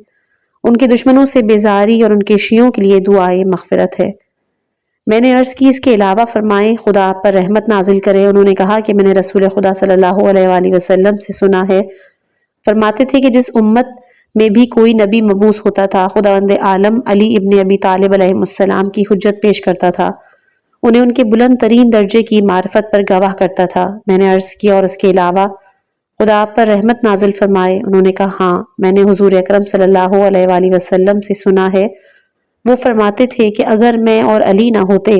ان کے دشمنوں سے بیزاری اور ان کے شیعوں کے لیے دعائے مغفرت ہے۔ میں نے عرض کی اس کے علاوہ فرمائیں خدا آپ پر رحمت نازل کرے۔ انہوں نے کہا کہ میں نے رسول خدا صلی اللہ علیہ وآلہ وسلم سے سنا ہے، فرماتے تھے کہ جس امت میں بھی کوئی نبی مبعوث ہوتا تھا خداوند عالم علی ابن ابی طالب علیہ السلام کی حجت پیش کرتا تھا، انہیں ان کے بلند ترین درجے کی معرفت پر گواہ کرتا تھا۔ میں نے عرض کیا اور اس کے علاوہ خدا آپ پر رحمت نازل فرمائے؟ انہوں نے کہا ہاں، میں نے حضور اکرم صلی اللہ علیہ وآلہ وسلم سے سنا ہے، وہ فرماتے تھے کہ اگر میں اور علی نہ ہوتے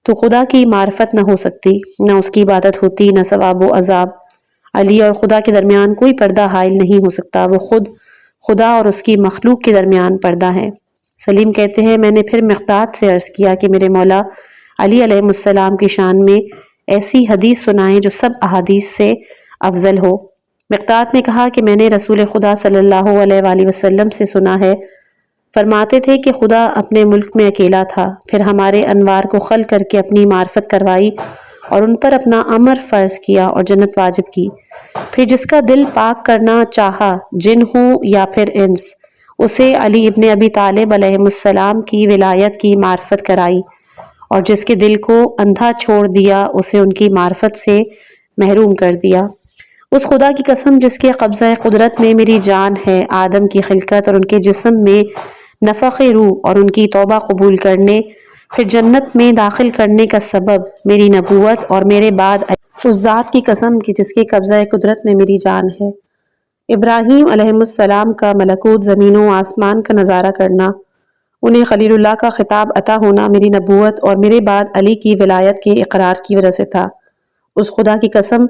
تو خدا کی معرفت نہ ہو سکتی، نہ اس کی عبادت ہوتی، نہ ثواب و عذاب۔ علی اور خدا کے درمیان کوئی پردہ حائل نہیں ہو سکتا، وہ خود خدا اور اس کی مخلوق کے درمیان پردہ ہے۔ سلیم کہتے ہیں میں نے پھر مقداد سے عرض کیا کہ میرے مولا علی علیہ السلام کی شان میں ایسی حدیث سنائیں جو سب احادیث سے افضل ہو۔ مقداد نے کہا کہ میں نے رسول خدا صلی اللہ علیہ وآلہ وسلم سے سنا ہے، فرماتے تھے کہ خدا اپنے ملک میں اکیلا تھا، پھر ہمارے انوار کو خل کر کے اپنی معرفت کروائی اور ان پر اپنا امر فرض کیا اور جنت واجب کی، پھر جس کا دل پاک کرنا چاہا جن ہو یا پھر انس، اسے علی ابن ابی طالب علیہ السلام کی ولایت کی معرفت کرائی، اور جس کے دل کو اندھا چھوڑ دیا اسے ان کی معرفت سے محروم کر دیا۔ اس خدا کی قسم جس کے قبضہ قدرت میں میری جان ہے، آدم کی خلقت اور ان کے جسم میں نفخ روح اور ان کی توبہ قبول کرنے، پھر جنت میں داخل کرنے کا سبب میری نبوت اور میرے بعد اس ذات کی قسم کی جس کے قبضہ قدرت میں میری جان ہے، ابراہیم علیہ السلام کا ملکوت زمین و آسمان کا نظارہ کرنا، انہیں خلیل اللہ کا خطاب عطا ہونا میری نبوت اور میرے بعد علی کی ولایت کے اقرار کی وجہ سے تھا۔ اس خدا کی قسم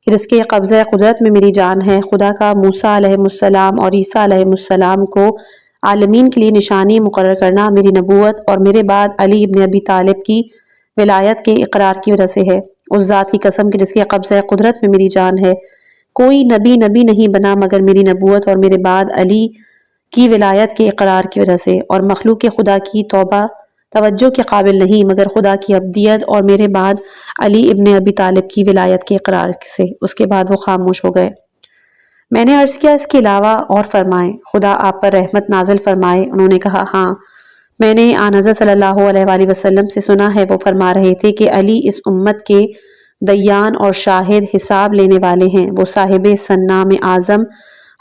کہ جس کے قبضہ قدرت میں میری جان ہے، خدا کا موسیٰ علیہ السلام اور عیسیٰ علیہ السلام کو عالمین کے لیے نشانی مقرر کرنا میری نبوت اور میرے بعد علی ابن ابی طالب کی ولایت کے اقرار کی وجہ سے ہے۔ اس ذات کی قسم کہ جس کے قبضہ قدرت میں میری جان ہے، کوئی نبی نہیں بنا مگر میری نبوت اور میرے بعد علی کی ولایت کے اقرار کی وجہ سے، اور مخلوق خدا کی توبہ توجہ کے قابل نہیں مگر خدا کی عبدیت اور میرے بعد علی ابن ابی طالب کی ولایت کے اقرار سے۔ اس کے بعد وہ خاموش ہو گئے۔ میں نے عرض کیا اس کے علاوہ اور فرمائیں، خدا آپ پر رحمت نازل فرمائے؟ انہوں نے کہا ہاں، میں نے آن حضرت صلی اللہ علیہ وآلہ وسلم سے سنا ہے، وہ فرما رہے تھے کہ علی اس امت کے دیان اور شاہد حساب لینے والے ہیں، وہ صاحب سنام اعظم،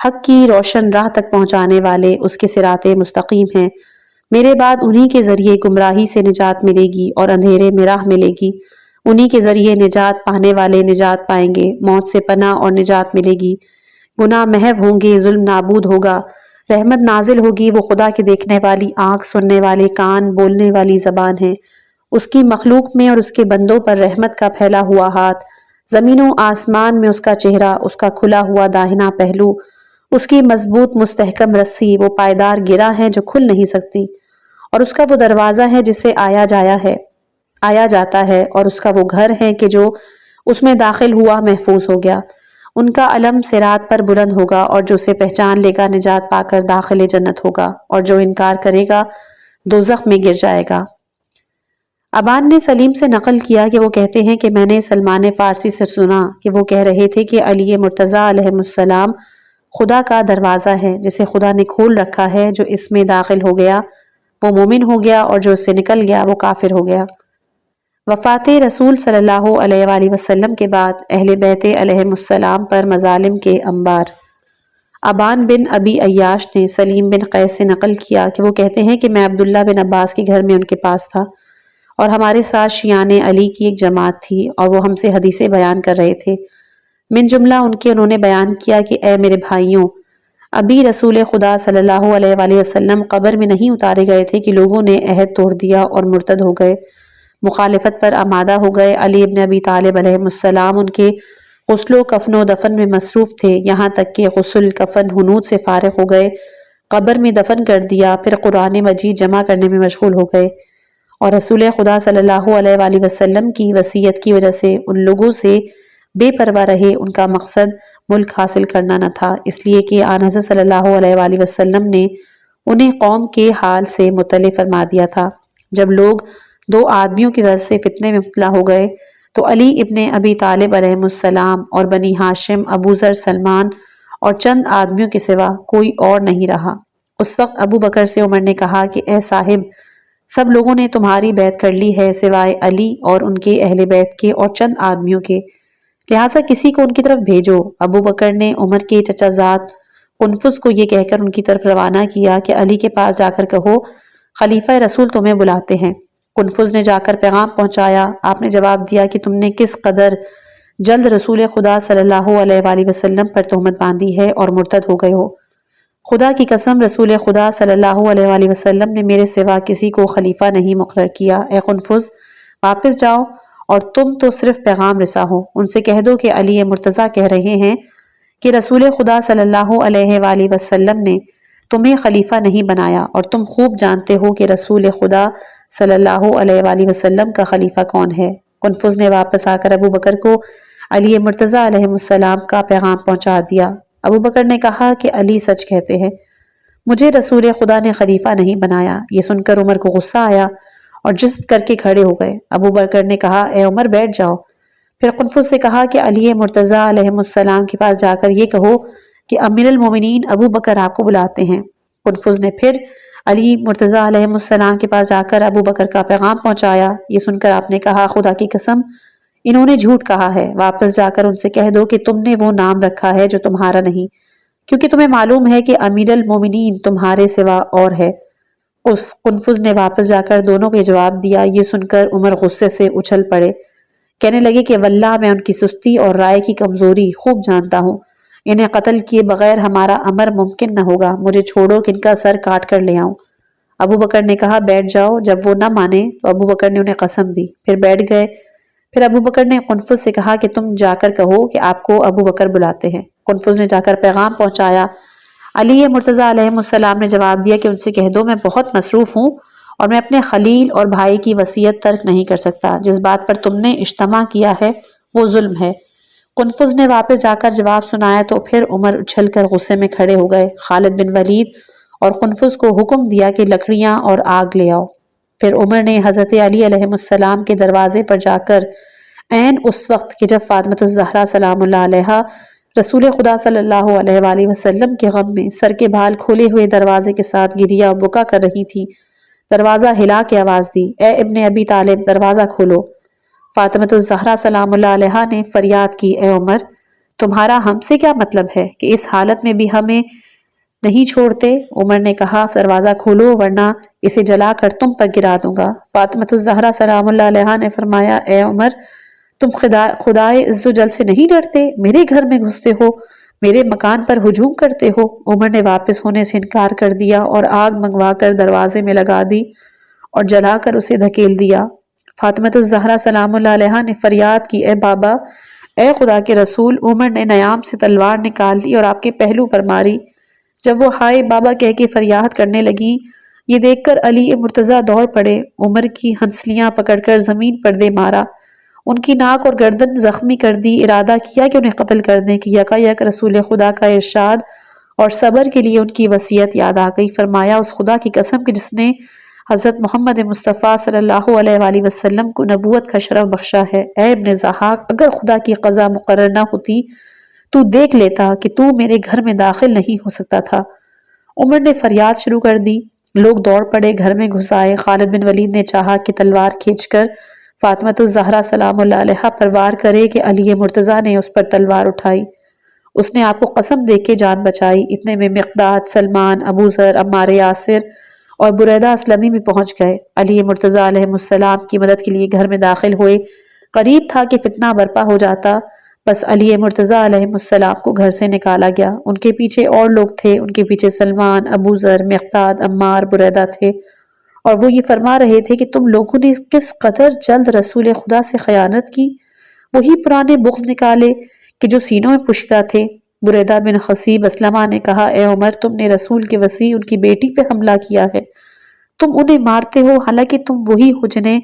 حق کی روشن راہ تک پہنچانے والے اس کے صراط مستقیم ہیں۔ میرے بعد انہی کے ذریعے گمراہی سے نجات ملے گی اور اندھیرے میں راہ ملے گی، انہی کے ذریعے نجات پانے والے نجات پائیں گے، موت سے پناہ اور نجات ملے گی، گناہ محو ہوں گے، ظلم نابود ہوگا، رحمت نازل ہوگی۔ وہ خدا کی دیکھنے والی آنکھ، سننے والے کان، بولنے والی زبان ہے، اس کی مخلوق میں اور اس کے بندوں پر رحمت کا پھیلا ہوا ہاتھ، زمین و آسمان میں اس کا چہرہ، اس کا کھلا ہوا داہنا پہلو، اس کی مضبوط مستحکم رسی، وہ پائیدار گرہ ہے جو کھل نہیں سکتی، اور اس کا وہ دروازہ ہے جس سے آیا جاتا ہے، اور اس کا وہ گھر ہے کہ جو اس میں داخل ہوا محفوظ ہو گیا۔ ان کا علم صراط پر بلند ہوگا، اور جو اسے پہچان لے گا نجات پا کر داخل جنت ہوگا، اور جو انکار کرے گا دوزخ میں گر جائے گا۔ ابان نے سلیم سے نقل کیا کہ وہ کہتے ہیں کہ میں نے سلمان فارسی سے سنا کہ وہ کہہ رہے تھے کہ علی مرتضیٰ علیہ السلام خدا کا دروازہ ہے، جسے خدا نے کھول رکھا ہے، جو اس میں داخل ہو گیا وہ مومن ہو گیا، اور جو اس سے نکل گیا وہ کافر ہو گیا۔ وفات رسول صلی اللہ علیہ وآلہ وسلم کے بعد اہل بیت علیہ السلام پر مظالم کے انبار۔ ابان بن ابی عیاش نے سلیم بن قیس سے نقل کیا کہ وہ کہتے ہیں کہ میں عبداللہ بن عباس کے گھر میں ان کے پاس تھا، اور ہمارے ساتھ شیعان علی کی ایک جماعت تھی، اور وہ ہم سے حدیثیں بیان کر رہے تھے۔ من جملہ انہوں نے بیان کیا کہ اے میرے بھائیوں، ابھی رسول خدا صلی اللہ علیہ وآلہ وسلم قبر میں نہیں اتارے گئے تھے کہ لوگوں نے عہد توڑ دیا اور مرتد ہو گئے، مخالفت پر آمادہ ہو گئے۔ علی ابن ابی طالب علیہ السلام ان کے غسل و کفن و دفن میں مصروف تھے، یہاں تک کہ غسل کفن ہنود سے فارغ ہو گئے، قبر میں دفن کر دیا، پھر قرآن مجید جمع کرنے میں مشغول ہو گئے، اور رسول خدا صلی اللہ علیہ وآلہ وسلم کی وصیت کی وجہ سے ان لوگوں سے بے پرواہ رہے۔ ان کا مقصد ملک حاصل کرنا نہ تھا، اس لیے کہ آن حضرت صلی اللہ علیہ وآلہ وسلم نے انہیں قوم کے حال سے مطلع فرما دیا تھا۔ جب لوگ دو آدمیوں کی وجہ سے فتنے میں مبتلا ہو گئے تو علی ابن ابی طالب علیہ السلام اور بنی ہاشم، ابو ذر، سلمان اور چند آدمیوں کے سوا کوئی اور نہیں رہا۔ اس وقت ابو بکر سے عمر نے کہا کہ اے صاحب، سب لوگوں نے تمہاری بیعت کر لی ہے سوائے علی اور ان کے اہل بیت کے اور چند آدمیوں کے، لہٰذا کسی کو ان کی طرف بھیجو۔ ابو بکر نے عمر کے چچا زاد قنفذ کو یہ کہہ کر ان کی طرف روانہ کیا کہ علی کے پاس جا کر کہو خلیفہ رسول تمہیں بلاتے ہیں۔ قنفذ نے جا کر پیغام پہنچایا۔ آپ نے جواب دیا کہ تم نے کس قدر جلد رسول خدا صلی اللہ علیہ وآلہ وسلم پر تہمت باندھی ہے اور مرتد ہو گئے ہو۔ خدا کی قسم، رسول خدا صلی اللہ علیہ وآلہ وسلم نے میرے سوا کسی کو خلیفہ نہیں مقرر کیا۔ اے قنفذ، واپس جاؤ اور تم تو صرف پیغام رساں ہو، ان سے کہہ دو کہ علی مرتضیٰ کہہ رہے ہیں کہ رسول خدا صلی اللہ علیہ وآلہ وسلم نے تمہیں خلیفہ نہیں بنایا، اور تم خوب جانتے ہو کہ رسول خدا صلی اللہ علیہ وآلہ وسلم کا خلیفہ کون ہے۔ قنفذ نے واپس آ کر ابو بکر کو علی مرتضیٰ علیہ السلام کا پیغام پہنچا دیا۔ ابو بکر نے کہا کہ علی سچ کہتے ہیں، مجھے رسول خدا نے خلیفہ نہیں بنایا۔ یہ سن کر عمر کو غصہ آیا اور جسد کر کے کھڑے ہو گئے۔ ابو بکر نے کہا اے عمر، بیٹھ جاؤ۔ پھر قنفذ سے کہا کہ علی مرتضیٰ علیہ السلام کے پاس جا کر یہ کہو کہ امیر المومنین ابو بکر آپ کو بلاتے ہیں۔ قنفذ نے پھر علی مرتضیٰ علیہ السلام کے پاس جا کر ابو بکر کا پیغام پہنچایا۔ یہ سن کر آپ نے کہا خدا کی قسم، انہوں نے جھوٹ کہا ہے، واپس جا کر ان سے کہہ دو کہ تم نے وہ نام رکھا ہے جو تمہارا نہیں، کیونکہ تمہیں معلوم ہے کہ امیر المومنین تمہارے سوا اور ہے۔ قنفذ نے واپس جا کر دونوں کے جواب دیا۔ یہ سن کر عمر غصے سے اچھل پڑے، کہنے لگے کہ واللہ میں ان کی سستی اور رائے کی کمزوری خوب جانتا ہوں، انہیں قتل کیے بغیر ہمارا امر ممکن نہ ہوگا، مجھے چھوڑو کہ ان کا سر کاٹ کر لے آؤں۔ ابو بکر نے کہا بیٹھ جاؤ۔ جب وہ نہ مانے تو ابو بکر نے انہیں قسم دی، پھر بیٹھ گئے۔ پھر ابو بکر نے قنفذ سے کہا کہ تم جا کر کہو کہ آپ کو ابو بکر بلاتے ہیں۔ قنفذ نے جا کر پیغام پہنچایا۔ علی مرتضیٰ علیہ السلام نے جواب دیا کہ ان سے کہہ دو میں بہت مصروف ہوں اور میں اپنے خلیل اور بھائی کی وصیت ترک نہیں کر سکتا، جس بات پر تم نے اجتماع کیا ہے وہ ظلم ہے۔ قنفذ نے واپس جا کر جواب سنایا تو پھر عمر اچھل کر غصے میں کھڑے ہو گئے۔ خالد بن ولید اور قنفذ کو حکم دیا کہ لکڑیاں اور آگ لے آؤ۔ پھر عمر نے حضرت علی علیہ السلام کے دروازے پر جا کر عین اس وقت کہ جب فاطمۃ الزہرا سلام اللہ علیہا رسول خدا صلی اللہ علیہ وآلہ وسلم کے غم میں سر کے بال کھولے ہوئے دروازے کے ساتھ گریا اور بکا کر رہی تھی، دروازہ ہلا کے آواز دی، اے ابن ابی طالب، دروازہ کھولو۔ فاطمۃ الزہرا سلام اللہ علیہا نے فریاد کی، اے عمر، تمہارا ہم سے کیا مطلب ہے کہ اس حالت میں بھی ہمیں نہیں چھوڑتے؟ عمر نے کہا دروازہ کھولو ورنہ اسے جلا کر تم پر گرا دوں گا۔ فاطمۃ الزہرا سلام اللہ علیہا نے فرمایا، اے عمر، تم خدائے عز و جل سے نہیں ڈرتے؟ میرے گھر میں گھستے ہو، میرے مکان پر ہجوم کرتے ہو۔ عمر نے واپس ہونے سے انکار کر دیا اور آگ منگوا کر دروازے میں لگا دی اور جلا کر اسے دھکیل دیا۔ فاطمۃ الزہرا سلام اللہ علیہا نے فریاد کی، اے بابا، اے خدا کے رسول۔ عمر نے نیام سے تلوار نکال لی اور آپ کے پہلو پر ماری۔ جب وہ ہائے بابا کہہ کے فریاد کرنے لگی، یہ دیکھ کر علی مرتضیٰ دوڑ پڑے، عمر کی ہنسلیاں پکڑ کر زمین پر دے مارا، ان کی ناک اور گردن زخمی کر دی، ارادہ کیا کہ انہیں قتل کر دیں کہ یکایک رسول خدا کا ارشاد اور صبر کے لیے ان کی وصیت یاد آ گئی۔ فرمایا اس خدا کی قسم کہ جس نے حضرت محمد مصطفیٰ صلی اللہ علیہ وآلہ وسلم کو نبوت کا شرف بخشا ہے، اے ابن ضحاک، اگر خدا کی قضا مقرر نہ ہوتی تو دیکھ لیتا کہ تو میرے گھر میں داخل نہیں ہو سکتا تھا۔ عمر نے فریاد شروع کر دی، لوگ دوڑ پڑے، گھر میں گھس آئے۔ خالد بن ولید نے چاہا کہ تلوار کھینچ کر فاطمۃ الزہرا سلام اللہ علیہا پر وار کرے کہ علی مرتضیٰ نے اس پر تلوار اٹھائی، اس نے آپ کو قسم دے کے جان بچائی۔ اتنے میں مقداد، سلمان، ابو ذر، عمار یاسر اور بریدہ اسلمی بھی پہنچ گئے۔ علی مرتضیٰ علیہ السلام کی مدد کے لیے گھر میں داخل ہوئے۔ قریب تھا کہ فتنہ برپا ہو جاتا، بس علی مرتضیٰ علیہ السلام کو گھر سے نکالا گیا۔ ان کے پیچھے اور لوگ تھے، ان کے پیچھے سلمان، ابو ذر، مقداد، عمار، بریدہ تھے، اور وہ یہ فرما رہے تھے کہ تم لوگوں نے کس قدر جلد رسول خدا سے خیانت کی، وہی پرانے بغض نکالے کہ جو سینوں میں پوشیدہ تھے۔ بریدہ بن خصیب اسلمہ نے کہا، اے عمر، تم نے رسول کے وصی ان کی بیٹی پہ حملہ کیا ہے، تم انہیں مارتے ہو، حالانکہ تم وہی ہو جنہیں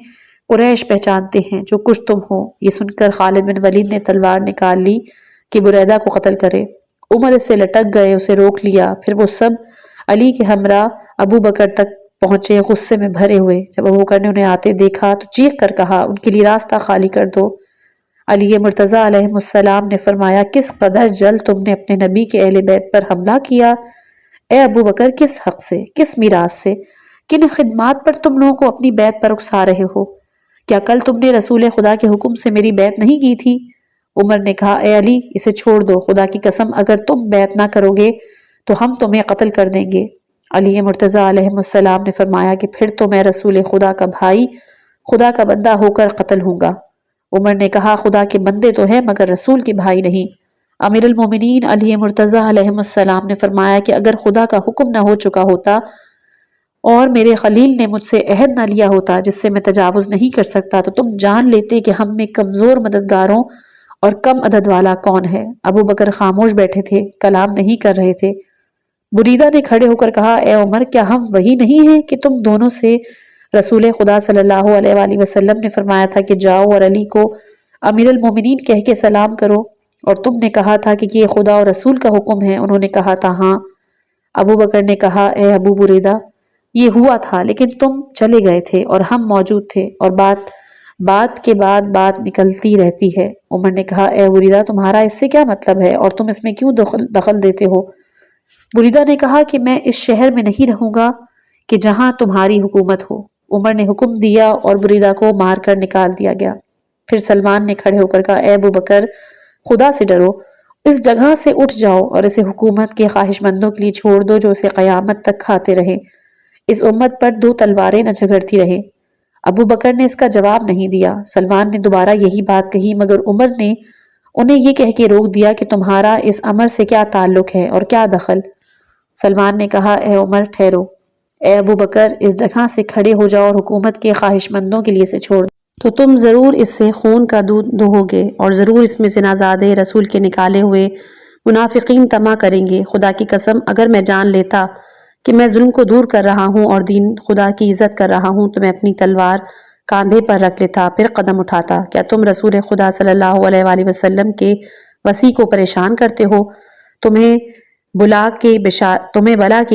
قریش پہچانتے ہیں جو کچھ تم ہو۔ یہ سن کر خالد بن ولید نے تلوار نکال لی کہ بریدہ کو قتل کرے۔ عمر اس سے لٹک گئے، اسے روک لیا، پھر وہ سب علی کے ہمراہ ابو بکر تک پہنچے غصے میں بھرے ہوئے۔ جب ابو بکر نے انہیں آتے دیکھا تو چیخ کر کہا، ان کے لیے راستہ خالی کر دو۔ علی مرتضیٰ علیہ السلام نے فرمایا، کس قدر جلد تم نے اپنے نبی کے اہل بیت پر حملہ کیا، اے ابو بکر، کس حق سے، کس میراث سے، کن خدمات پر تم لوگوں کو اپنی بیت پر اکسا رہے ہو؟ کیا کل تم نے رسول خدا کے حکم سے میری بیعت نہیں کی تھی؟ عمر نے کہا، اے علی، اسے چھوڑ دو، خدا کی قسم اگر تم بیعت نہ کرو گے تو ہم تمہیں قتل کر دیں گے۔ علی مرتضیٰ علیہ السلام نے فرمایا کہ پھر تو میں رسول خدا کا بھائی، خدا کا بندہ ہو کر قتل ہوں گا۔ عمر نے کہا، خدا کے بندے تو ہیں مگر رسول کے بھائی نہیں۔ امیر المومنین علی مرتضیٰ علیہ السلام نے فرمایا کہ اگر خدا کا حکم نہ ہو چکا ہوتا اور میرے خلیل نے مجھ سے عہد نہ لیا ہوتا جس سے میں تجاوز نہیں کر سکتا تو تم جان لیتے کہ ہم میں کمزور مددگاروں اور کم عدد والا کون ہے۔ ابو بکر خاموش بیٹھے تھے، کلام نہیں کر رہے تھے۔ بریدہ نے کھڑے ہو کر کہا، اے عمر، کیا ہم وہی نہیں ہیں کہ تم دونوں سے رسول خدا صلی اللہ علیہ وآلہ وسلم نے فرمایا تھا کہ جاؤ اور علی کو امیر المومنین کہہ کے سلام کرو، اور تم نے کہا تھا کہ یہ خدا اور رسول کا حکم ہے؟ انہوں نے کہا تھا، ہاں۔ ابو بکر نے کہا، اے ابو بریدہ، یہ ہوا تھا لیکن تم چلے گئے تھے اور ہم موجود تھے، اور بات کے بعد بات نکلتی رہتی ہے۔ عمر نے کہا، اے بریدہ، تمہارا اس سے کیا مطلب ہے اور تم اس میں کیوں دخل دیتے ہو؟ بریدہ نے کہا کہ میں اس شہر میں نہیں رہوں گا کہ جہاں تمہاری حکومت ہو۔ عمر نے حکم دیا اور بریدہ کو مار کر نکال دیا گیا۔ پھر سلمان نے کھڑے ہو کر کہا، اے ابو بکر، خدا سے ڈرو، اس جگہ سے اٹھ جاؤ اور اسے حکومت کے خواہش مندوں کے لیے چھوڑ دو جو اسے قیامت تک کھاتے رہے، اس امت پر دو تلواریں نہ جھگڑتی رہے۔ ابو بکر نے اس کا جواب نہیں دیا۔ سلمان نے دوبارہ یہی بات کہی مگر عمر نے انہیں یہ کہہ کے روک دیا کہ تمہارا اس امر سے کیا تعلق ہے اور کیا دخل؟ سلمان نے کہا، اے عمر، ٹھہرو۔ اے ابو بکر، اس جگہ سے کھڑے ہو جاؤ اور حکومت کے خواہش مندوں کے لیے اسے چھوڑ دو، تو تم ضرور اس سے خون کا دودھ دوہو گے اور ضرور اس میں زنازادے رسول کے نکالے ہوئے منافقین طمع کریں گے۔ خدا کی قسم اگر میں جان لیتا کہ میں ظلم کو دور کر رہا ہوں اور دین خدا کی عزت کر رہا ہوں تو میں اپنی تلوار کاندھے پر رکھ لیتا، پھر قدم اٹھاتا۔ کیا تم رسول خدا صلی اللہ علیہ وآلہ وسلم کے وصی کو پریشان کرتے ہو؟ تمہیں بلا کی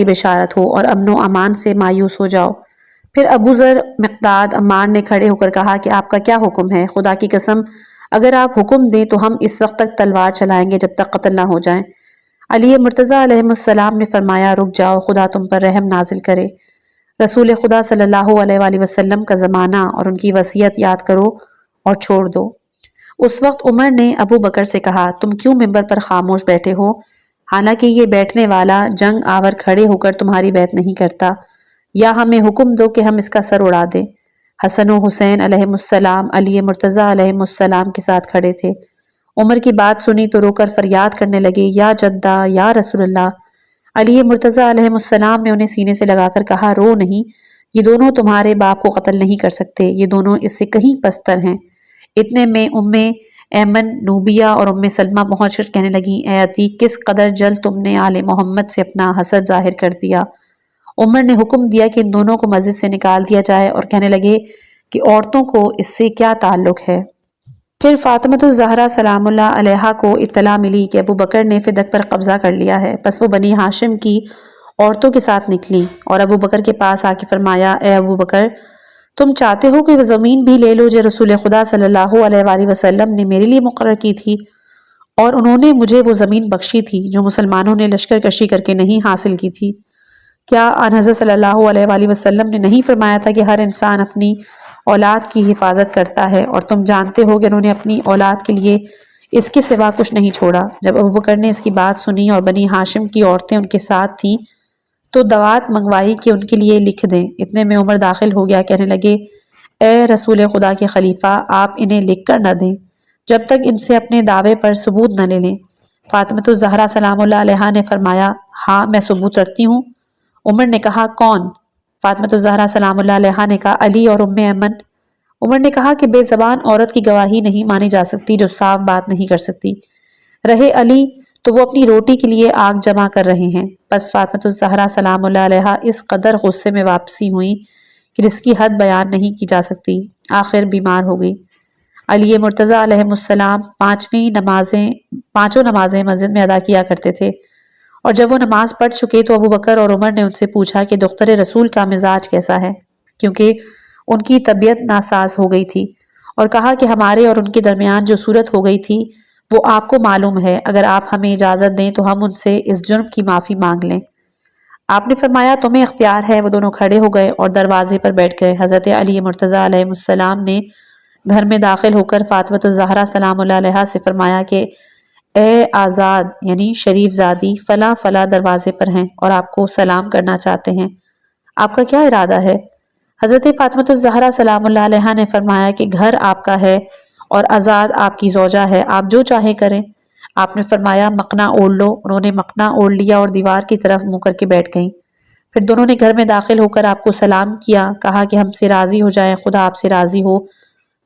بشارت ہو اور امن و امان سے مایوس ہو جاؤ۔ پھر ابو ذر، مقداد، عمار نے کھڑے ہو کر کہا کہ آپ کا کیا حکم ہے؟ خدا کی قسم اگر آپ حکم دیں تو ہم اس وقت تک تلوار چلائیں گے جب تک قتل نہ ہو جائیں۔ علی مرتضیٰ علیہ السلام نے فرمایا، رک جاؤ، خدا تم پر رحم نازل کرے۔ رسول خدا صلی اللہ علیہ وآلہ وسلم کا زمانہ اور ان کی وصیت یاد کرو اور چھوڑ دو۔ اس وقت عمر نے ابو بکر سے کہا، تم کیوں منبر پر خاموش بیٹھے ہو؟ حالانکہ یہ بیٹھنے والا جنگ آور کھڑے ہو کر تمہاری بیعت نہیں کرتا، یا ہمیں حکم دو کہ ہم اس کا سر اڑا دیں۔ حسن و حسین علیہ السلام علی مرتضیٰ علیہ السلام کے ساتھ کھڑے تھے۔ عمر کی بات سنی تو رو کر فریاد کرنے لگے، یا جدہ، یا رسول اللہ۔ علی مرتضیٰ علیہ السلام نے انہیں سینے سے لگا کر کہا، رو نہیں، یہ دونوں تمہارے باپ کو قتل نہیں کر سکتے، یہ دونوں اس سے کہیں پستر ہیں۔ اتنے میں ایمن نوبیہ اور سلمہ پہنچ کر کہنے لگی، اے عتیق، کس قدر جلد تم نے آل محمد سے اپنا حسد ظاہر کر دیا۔ عمر نے حکم دیا کہ ان دونوں کو مسجد سے نکال دیا جائے اور کہنے لگے کہ عورتوں کو اس سے کیا تعلق ہے۔ پھر فاطمۃ الزہرا سلام اللہ علیہا کو اطلاع ملی کہ ابو بکر نے فدق پر قبضہ کر لیا ہے، پس وہ بنی ہاشم کی عورتوں کے ساتھ نکلی اور ابو بکر کے پاس آ کے فرمایا، اے ابو بکر، تم چاہتے ہو کہ وہ زمین بھی لے لو جو رسول خدا صلی اللہ علیہ وآلہ وسلم نے میرے لیے مقرر کی تھی، اور انہوں نے مجھے وہ زمین بخشی تھی جو مسلمانوں نے لشکر کشی کر کے نہیں حاصل کی تھی۔ کیا آن حضرت صلی اللہ علیہ وآلہ وسلم نے نہیں فرمایا تھا کہ ہر انسان اپنی اولاد کی حفاظت کرتا ہے، اور تم جانتے ہو کہ انہوں نے اپنی اولاد کے لیے اس کے سوا کچھ نہیں چھوڑا۔ جب ابو بکر نے اس کی بات سنی اور بنی ہاشم کی عورتیں ان کے ساتھ تھیں تو دوات منگوائی کہ ان کے لیے لکھ دیں۔ اتنے میں عمر داخل ہو گیا، کہنے لگے، اے رسول خدا کے خلیفہ، آپ انہیں لکھ کر نہ دیں، جب تک ان سے اپنے دعوے پر ثبوت نہ لے لیں۔ فاطمۃ الزہرا سلام اللہ علیہا نے فرمایا، ہاں میں ثبوت رکھتی ہوں۔ عمر نے کہا، کون؟ فاطمۃ الزہرا سلام اللہ علیہا نے کہا، علی اور ام ایمن۔ عمر نے کہا کہ بے زبان عورت کی گواہی نہیں مانی جا سکتی جو صاف بات نہیں کر سکتی۔ رہے علی تو وہ اپنی روٹی کے لیے آگ جمع کر رہے ہیں۔ بس فاطمۃ الزہرا سلام اللہ علیہا اس قدر غصے میں واپسی ہوئی کہ جس کی حد بیان نہیں کی جا سکتی۔ آخر بیمار ہو گئی۔ علی مرتضیٰ علیہ السلام پانچوں نمازیں مسجد میں ادا کیا کرتے تھے، اور جب وہ نماز پڑھ چکے تو ابو بکر اور عمر نے ان سے پوچھا کہ دختر رسول کا مزاج کیسا ہے، کیونکہ ان کی طبیعت ناساز ہو گئی تھی، اور کہا کہ ہمارے اور ان کے درمیان جو صورت ہو گئی تھی وہ آپ کو معلوم ہے، اگر آپ ہمیں اجازت دیں تو ہم ان سے اس جرم کی معافی مانگ لیں۔ آپ نے فرمایا، تمہیں اختیار ہے۔ وہ دونوں کھڑے ہو گئے اور دروازے پر بیٹھ گئے۔ حضرت علی مرتضیٰ علیہ السلام نے گھر میں داخل ہو کر فاطمۃ الزہرا سلام اللہ علیہا سے فرمایا کہ اے آزاد یعنی شریف زادی، فلاں فلاں دروازے پر ہیں اور آپ کو سلام کرنا چاہتے ہیں، آپ کا کیا ارادہ ہے؟ حضرت فاطمۃ الزہرا سلام اللہ علیہا نے فرمایا کہ گھر آپ کا ہے اور آزاد آپ کی زوجہ ہے، آپ جو چاہیں کریں۔ آپ نے فرمایا، مکنا اوڑھ لو۔ انہوں نے مکنا اوڑھ لیا اور دیوار کی طرف منہ کر کے بیٹھ گئیں۔ پھر دونوں نے گھر میں داخل ہو کر آپ کو سلام کیا، کہا کہ ہم سے راضی ہو جائیں، خدا آپ سے راضی ہو۔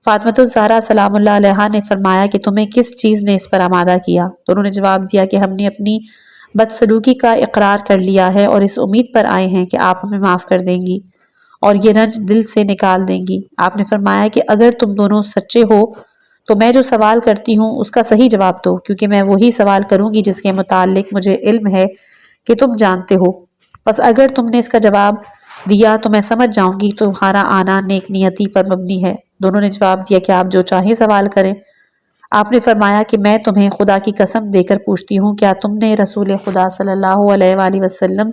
فاطمۃ الزہرا سلام اللہ علیہا نے فرمایا کہ تمہیں کس چیز نے اس پر آمادہ کیا؟ دونوں نے جواب دیا کہ ہم نے اپنی بدسلوکی کا اقرار کر لیا ہے اور اس امید پر آئے ہیں کہ آپ ہمیں معاف کر دیں گی اور یہ رنج دل سے نکال دیں گی۔ آپ نے فرمایا کہ اگر تم دونوں سچے ہو تو میں جو سوال کرتی ہوں اس کا صحیح جواب دو، کیونکہ میں وہی سوال کروں گی جس کے متعلق مجھے علم ہے کہ تم جانتے ہو۔ بس اگر تم نے اس کا جواب دیا تو میں سمجھ جاؤں گی تمہارا آنا نیک نیتی پر مبنی ہے۔ دونوں نے جواب دیا کہ آپ جو چاہیں سوال کریں۔ آپ نے فرمایا کہ میں تمہیں خدا کی قسم دے کر پوچھتی ہوں، کیا تم نے رسول خدا صلی اللہ علیہ وآلہ وسلم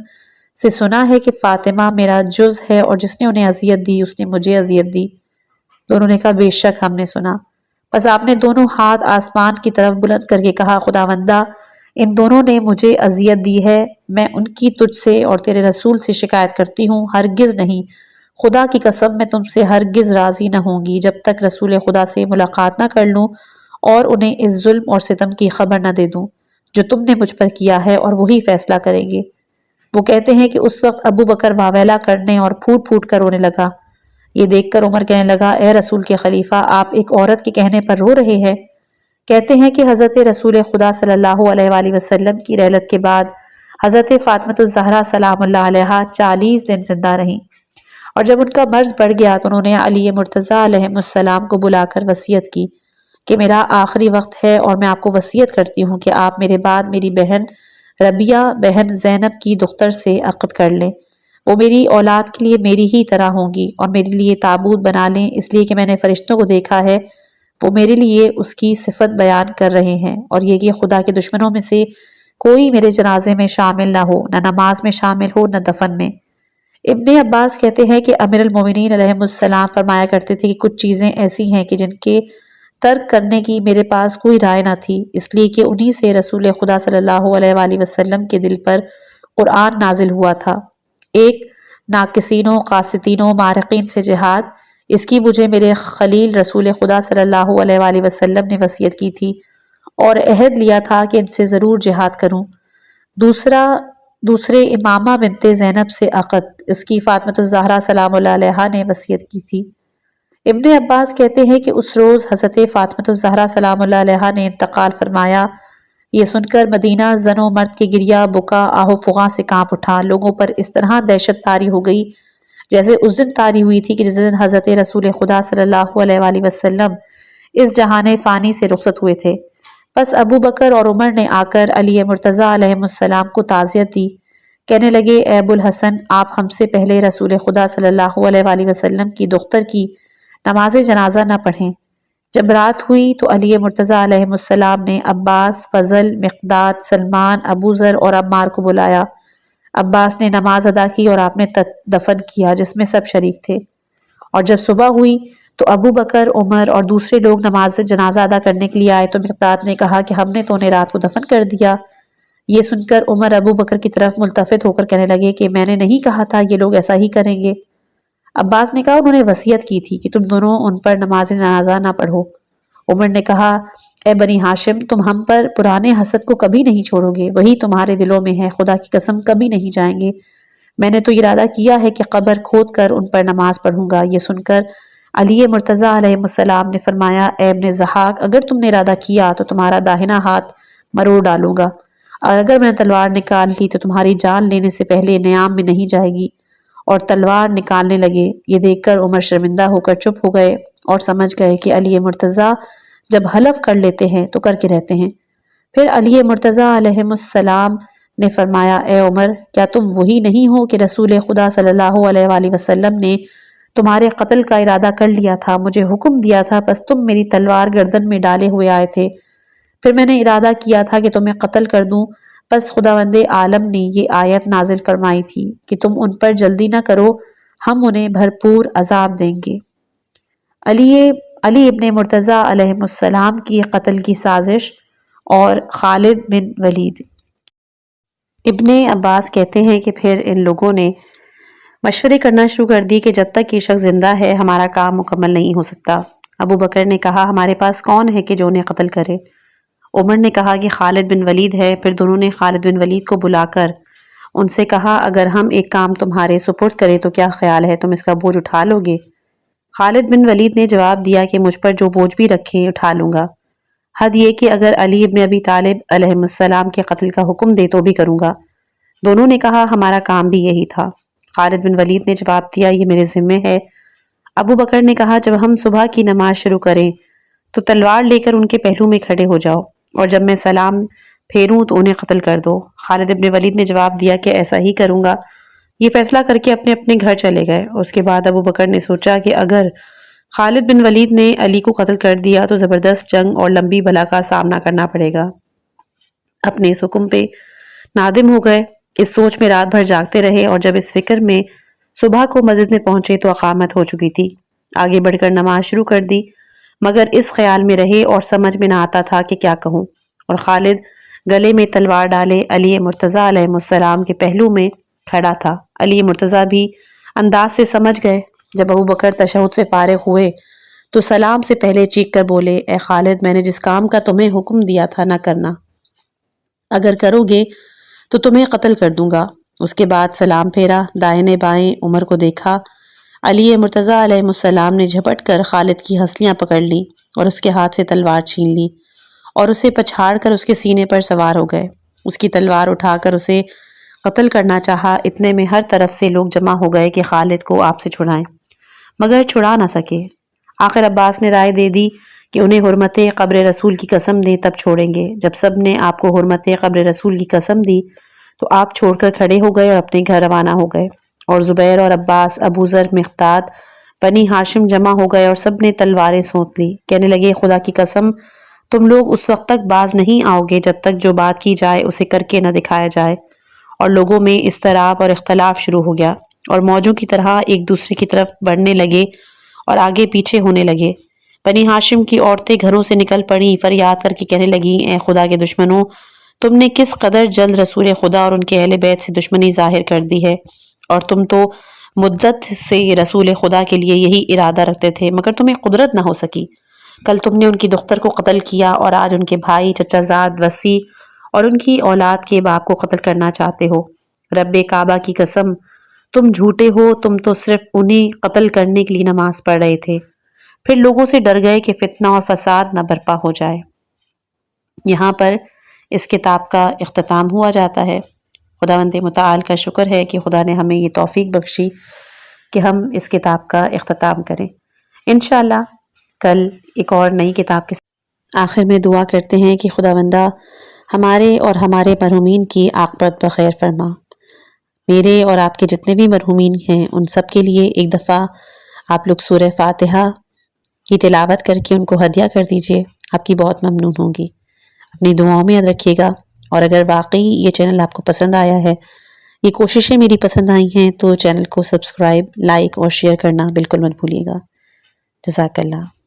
سے سنا ہے کہ فاطمہ میرا جز ہے اور جس نے انہیں اذیت دی اس نے مجھے اذیت دی؟ دونوں نے کہا، بے شک ہم نے سنا۔ بس آپ نے دونوں ہاتھ آسمان کی طرف بلند کر کے کہا، خداوندہ ان دونوں نے مجھے اذیت دی ہے، میں ان کی تجھ سے اور تیرے رسول سے شکایت کرتی ہوں، ہرگز نہیں، خدا کی قسم میں تم سے ہرگز راضی نہ ہوں گی جب تک رسول خدا سے ملاقات نہ کر لوں اور انہیں اس ظلم اور ستم کی خبر نہ دے دوں جو تم نے مجھ پر کیا ہے، اور وہی فیصلہ کریں گے۔ وہ کہتے ہیں کہ اس وقت ابو بکر واویلا کرنے اور پھوٹ پھوٹ کر رونے لگا۔ یہ دیکھ کر عمر کہنے لگا، اے رسول کے خلیفہ، آپ ایک عورت کے کہنے پر رو رہے ہیں؟ کہتے ہیں کہ حضرت رسول خدا صلی اللہ علیہ وآلہ وسلم کی رحلت کے بعد حضرت فاطمۃ الزہرا سلام اللہ علیہا 40 دن زندہ رہیں، اور جب ان کا مرض بڑھ گیا تو انہوں نے علی مرتضیٰ علیہ السلام کو بلا کر وصیت کی کہ میرا آخری وقت ہے اور میں آپ کو وصیت کرتی ہوں کہ آپ میرے بعد میری بہن ربیہ بہن زینب کی دختر سے عقد کر لیں۔ وہ میری اولاد کے لیے میری ہی طرح ہوں گی، اور میرے لیے تابوت بنا لیں، اس لیے کہ میں نے فرشتوں کو دیکھا ہے وہ میرے لیے اس کی صفت بیان کر رہے ہیں، اور یہ کہ خدا کے دشمنوں میں سے کوئی میرے جنازے میں شامل نہ ہو، نہ نماز میں شامل ہو نہ دفن میں۔ ابن عباس کہتے ہیں کہ امیر المومنین علیہ السلام فرمایا کرتے تھے کہ کچھ چیزیں ایسی ہیں کہ جن کے ترک کرنے کی میرے پاس کوئی رائے نہ تھی، اس لیے کہ انہی سے رسول خدا صلی اللہ علیہ وآلہ وسلم کے دل پر قرآن نازل ہوا تھا۔ ایک ناقصینوں قاسطینوں مارقین سے جہاد، اس کی مجھے میرے خلیل رسول خدا صلی اللہ علیہ وآلہ وسلم نے وصیت کی تھی اور عہد لیا تھا کہ ان سے ضرور جہاد کروں۔ دوسرے امامہ بنت زینب سے عقد، اس کی فاطمۃ الزہرا سلام اللہ علیہا نے وصیت کی تھی۔ ابن عباس کہتے ہیں کہ اس روز حضرت فاطمۃ الزہرا سلام اللہ علیہا نے انتقال فرمایا۔ یہ سن کر مدینہ زن و مرد کی گریہ بکا آہ و فغاں سے کانپ اٹھا، لوگوں پر اس طرح دہشت طاری ہو گئی جیسے اس دن طاری ہوئی تھی کہ جس دن حضرت رسول خدا صلی اللہ علیہ وآلہ وسلم اس جہان فانی سے رخصت ہوئے تھے۔ بس ابو بکر اور عمر نے آ کر علی مرتضیٰ علیہ السلام کو تعزیت دی، کہنے لگے، اے ابو الحسن، آپ ہم سے پہلے رسول خدا صلی اللہ علیہ وآلہ وسلم کی دختر کی نماز جنازہ نہ پڑھیں۔ جب رات ہوئی تو علی مرتضیٰ علیہ السلام نے عباس، فضل، مقداد، سلمان، ابو ذر اور عمار کو بلایا۔ عباس نے نماز ادا کی اور آپ نے دفن کیا جس میں سب شریک تھے، اور جب صبح ہوئی تو ابو بکر، عمر اور دوسرے لوگ نماز جنازہ ادا کرنے کے لیے آئے تو مقداد نے کہا کہ ہم نے تو انہیں رات کو دفن کر دیا۔ یہ سن کر عمر ابو بکر کی طرف ملتفت ہو کر کہنے لگے کہ میں نے نہیں کہا تھا یہ لوگ ایسا ہی کریں گے؟ عباس نے کہا، انہوں نے وصیت کی تھی کہ تم دونوں ان پر نماز جنازہ نہ پڑھو۔ عمر نے کہا اے بنی ہاشم، تم ہم پر پرانے حسد کو کبھی نہیں چھوڑو گے، وہی تمہارے دلوں میں ہے، خدا کی قسم کبھی نہیں جائیں گے۔ میں نے تو ارادہ کیا ہے کہ قبر کھود کر ان پر نماز پڑھوں گا۔ یہ سن کر علی مرتضیٰ علیہ السلام نے فرمایا اے ابن ضحاک، اگر تم نے ارادہ کیا تو تمہارا داہنا ہاتھ مروڑ ڈالوں گا، اور اگر میں نے تلوار نکال لی تو تمہاری جان لینے سے پہلے نیام میں نہیں جائے گی۔ اور تلوار نکالنے لگے۔ یہ دیکھ کر عمر شرمندہ ہو کر چپ ہو گئے اور سمجھ گئے کہ علی مرتضیٰ جب حلف کر لیتے ہیں تو کر کے رہتے ہیں۔ پھر علی مرتضیٰ علیہ السلام نے فرمایا اے عمر، کیا تم وہی نہیں ہو کہ رسول خدا صلی اللہ علیہ وآلہ وسلم نے تمہارے قتل کا ارادہ کر لیا تھا، مجھے حکم دیا تھا، بس تم میری تلوار گردن میں ڈالے ہوئے آئے تھے، پھر میں نے ارادہ کیا تھا کہ تمہیں قتل کر دوں، بس خداوند عالم نے یہ آیت نازل فرمائی تھی کہ تم ان پر جلدی نہ کرو، ہم انہیں بھرپور عذاب دیں گے۔ علی ابن مرتضیٰ علیہ السلام کی قتل کی سازش اور خالد بن ولید۔ ابن عباس کہتے ہیں کہ پھر ان لوگوں نے مشورے کرنا شروع کر دی کہ جب تک یہ شخص زندہ ہے ہمارا کام مکمل نہیں ہو سکتا۔ ابو بکر نے کہا ہمارے پاس کون ہے کہ جو انہیں قتل کرے؟ عمر نے کہا کہ خالد بن ولید ہے۔ پھر دونوں نے خالد بن ولید کو بلا کر ان سے کہا اگر ہم ایک کام تمہارے سپرد کریں تو کیا خیال ہے، تم اس کا بوجھ اٹھا لو گے؟ خالد بن ولید نے جواب دیا کہ مجھ پر جو بوجھ بھی رکھیں اٹھا لوں گا، حد یہ کہ اگر علی ابن ابی طالب علیہ السلام کے قتل کا حکم دے تو بھی کروں گا۔ دونوں نے کہا ہمارا کام بھی یہی تھا۔ خالد بن ولید نے جواب دیا یہ میرے ذمے ہے۔ ابو بکر نے کہا جب ہم صبح کی نماز شروع کریں تو تلوار لے کر ان کے پہلو میں کھڑے ہو جاؤ، اور جب میں سلام پھیروں تو انہیں قتل کر دو۔ خالد ابن ولید نے جواب دیا کہ ایسا ہی کروں گا۔ یہ فیصلہ کر کے اپنے اپنے گھر چلے گئے۔ اس کے بعد ابو بکر نے سوچا کہ اگر خالد بن ولید نے علی کو قتل کر دیا تو زبردست جنگ اور لمبی بلا کا سامنا کرنا پڑے گا۔ اپنے اس حکم پہ نادم ہو گئے، اس سوچ میں رات بھر جاگتے رہے، اور جب اس فکر میں صبح کو مسجد میں پہنچے تو اقامت ہو چکی تھی۔ آگے بڑھ کر نماز شروع کر دی، مگر اس خیال میں رہے اور سمجھ میں نہ آتا تھا کہ کیا کہوں، اور خالد گلے میں تلوار ڈالے علی مرتضیٰ علیہ السلام کے پہلو میں کھڑا تھا۔ علی مرتضیٰ بھی انداز سے سمجھ گئے۔ جب ابو بکر تشہد سے فارغ ہوئے تو سلام سے پہلے چیخ کر بولے اے خالد، میں نے جس کام کا تمہیں حکم دیا تھا نہ کرنا، اگر کرو گے تو تمہیں قتل کر دوں گا۔ اس کے بعد سلام پھیرا، دائیں بائیں عمر کو دیکھا۔ علی مرتضیٰ علیہ السلام نے جھپٹ کر خالد کی ہنسلیاں پکڑ لی اور اس کے ہاتھ سے تلوار چھین لی اور اسے پچھاڑ کر اس کے سینے پر سوار ہو گئے۔ اس کی تلوار اٹھا کر اسے قتل کرنا چاہا۔ اتنے میں ہر طرف سے لوگ جمع ہو گئے کہ خالد کو آپ سے چھڑائیں، مگر چھڑا نہ سکے۔ آخر عباس نے رائے دے دی کہ انہیں حرمت قبر رسول کی قسم دیں تب چھوڑیں گے۔ جب سب نے آپ کو حرمت قبر رسول کی قسم دی تو آپ چھوڑ کر کھڑے ہو گئے اور اپنے گھر روانہ ہو گئے، اور زبیر اور عباس، ابو ذر، مقداد، بنی ہاشم جمع ہو گئے اور سب نے تلواریں سونت لی۔ کہنے لگے خدا کی قسم تم لوگ اس وقت تک باز نہیں آؤ گے جب تک جو بات کی جائے اسے کر کے نہ دکھایا جائے۔ اور لوگوں میں اضطراب اور اختلاف شروع ہو گیا، اور موجوں کی طرح ایک دوسرے کی طرف بڑھنے لگے اور آگے پیچھے ہونے لگے۔ بنی ہاشم کی عورتیں گھروں سے نکل پڑیں، فریاد کر کے کہنے لگیں اے خدا کے دشمنوں، تم نے کس قدر جلد رسول خدا اور ان کے اہل بیت سے دشمنی ظاہر کر دی ہے، اور تم تو مدت سے رسول خدا کے لیے یہی ارادہ رکھتے تھے، مگر تمہیں قدرت نہ ہو سکی۔ کل تم نے ان کی دختر کو قتل کیا اور آج ان کے بھائی، چچا زاد، وصی اور ان کی اولاد کے باپ کو قتل کرنا چاہتے ہو۔ رب کعبہ کی قسم تم جھوٹے ہو، تم تو صرف انہیں قتل کرنے کے لیے نماز پڑھ رہے تھے، پھر لوگوں سے ڈر گئے کہ فتنہ اور فساد نہ برپا ہو جائے۔ یہاں پر اس کتاب کا اختتام ہوا جاتا ہے۔ خداوند متعال کا شکر ہے کہ خدا نے ہمیں یہ توفیق بخشی کہ ہم اس کتاب کا اختتام کریں۔ انشاءاللہ کل ایک اور نئی کتاب کے ساتھ۔ آخر میں دعا کرتے ہیں کہ خداوندہ ہمارے اور ہمارے مرحومین کی عاقبت بخیر فرما۔ میرے اور آپ کے جتنے بھی مرحومین ہیں ان سب کے لیے ایک دفعہ آپ لوگ سورہ فاتحہ کی تلاوت کر کے ان کو ہدیہ کر دیجئے، آپ کی بہت ممنون ہوں گی۔ اپنی دعاؤں میں یاد رکھیے گا، اور اگر واقعی یہ چینل آپ کو پسند آیا ہے، یہ کوششیں میری پسند آئی ہیں، تو چینل کو سبسکرائب، لائک اور شیئر کرنا بالکل مت بھولیے گا۔ جزاک اللہ۔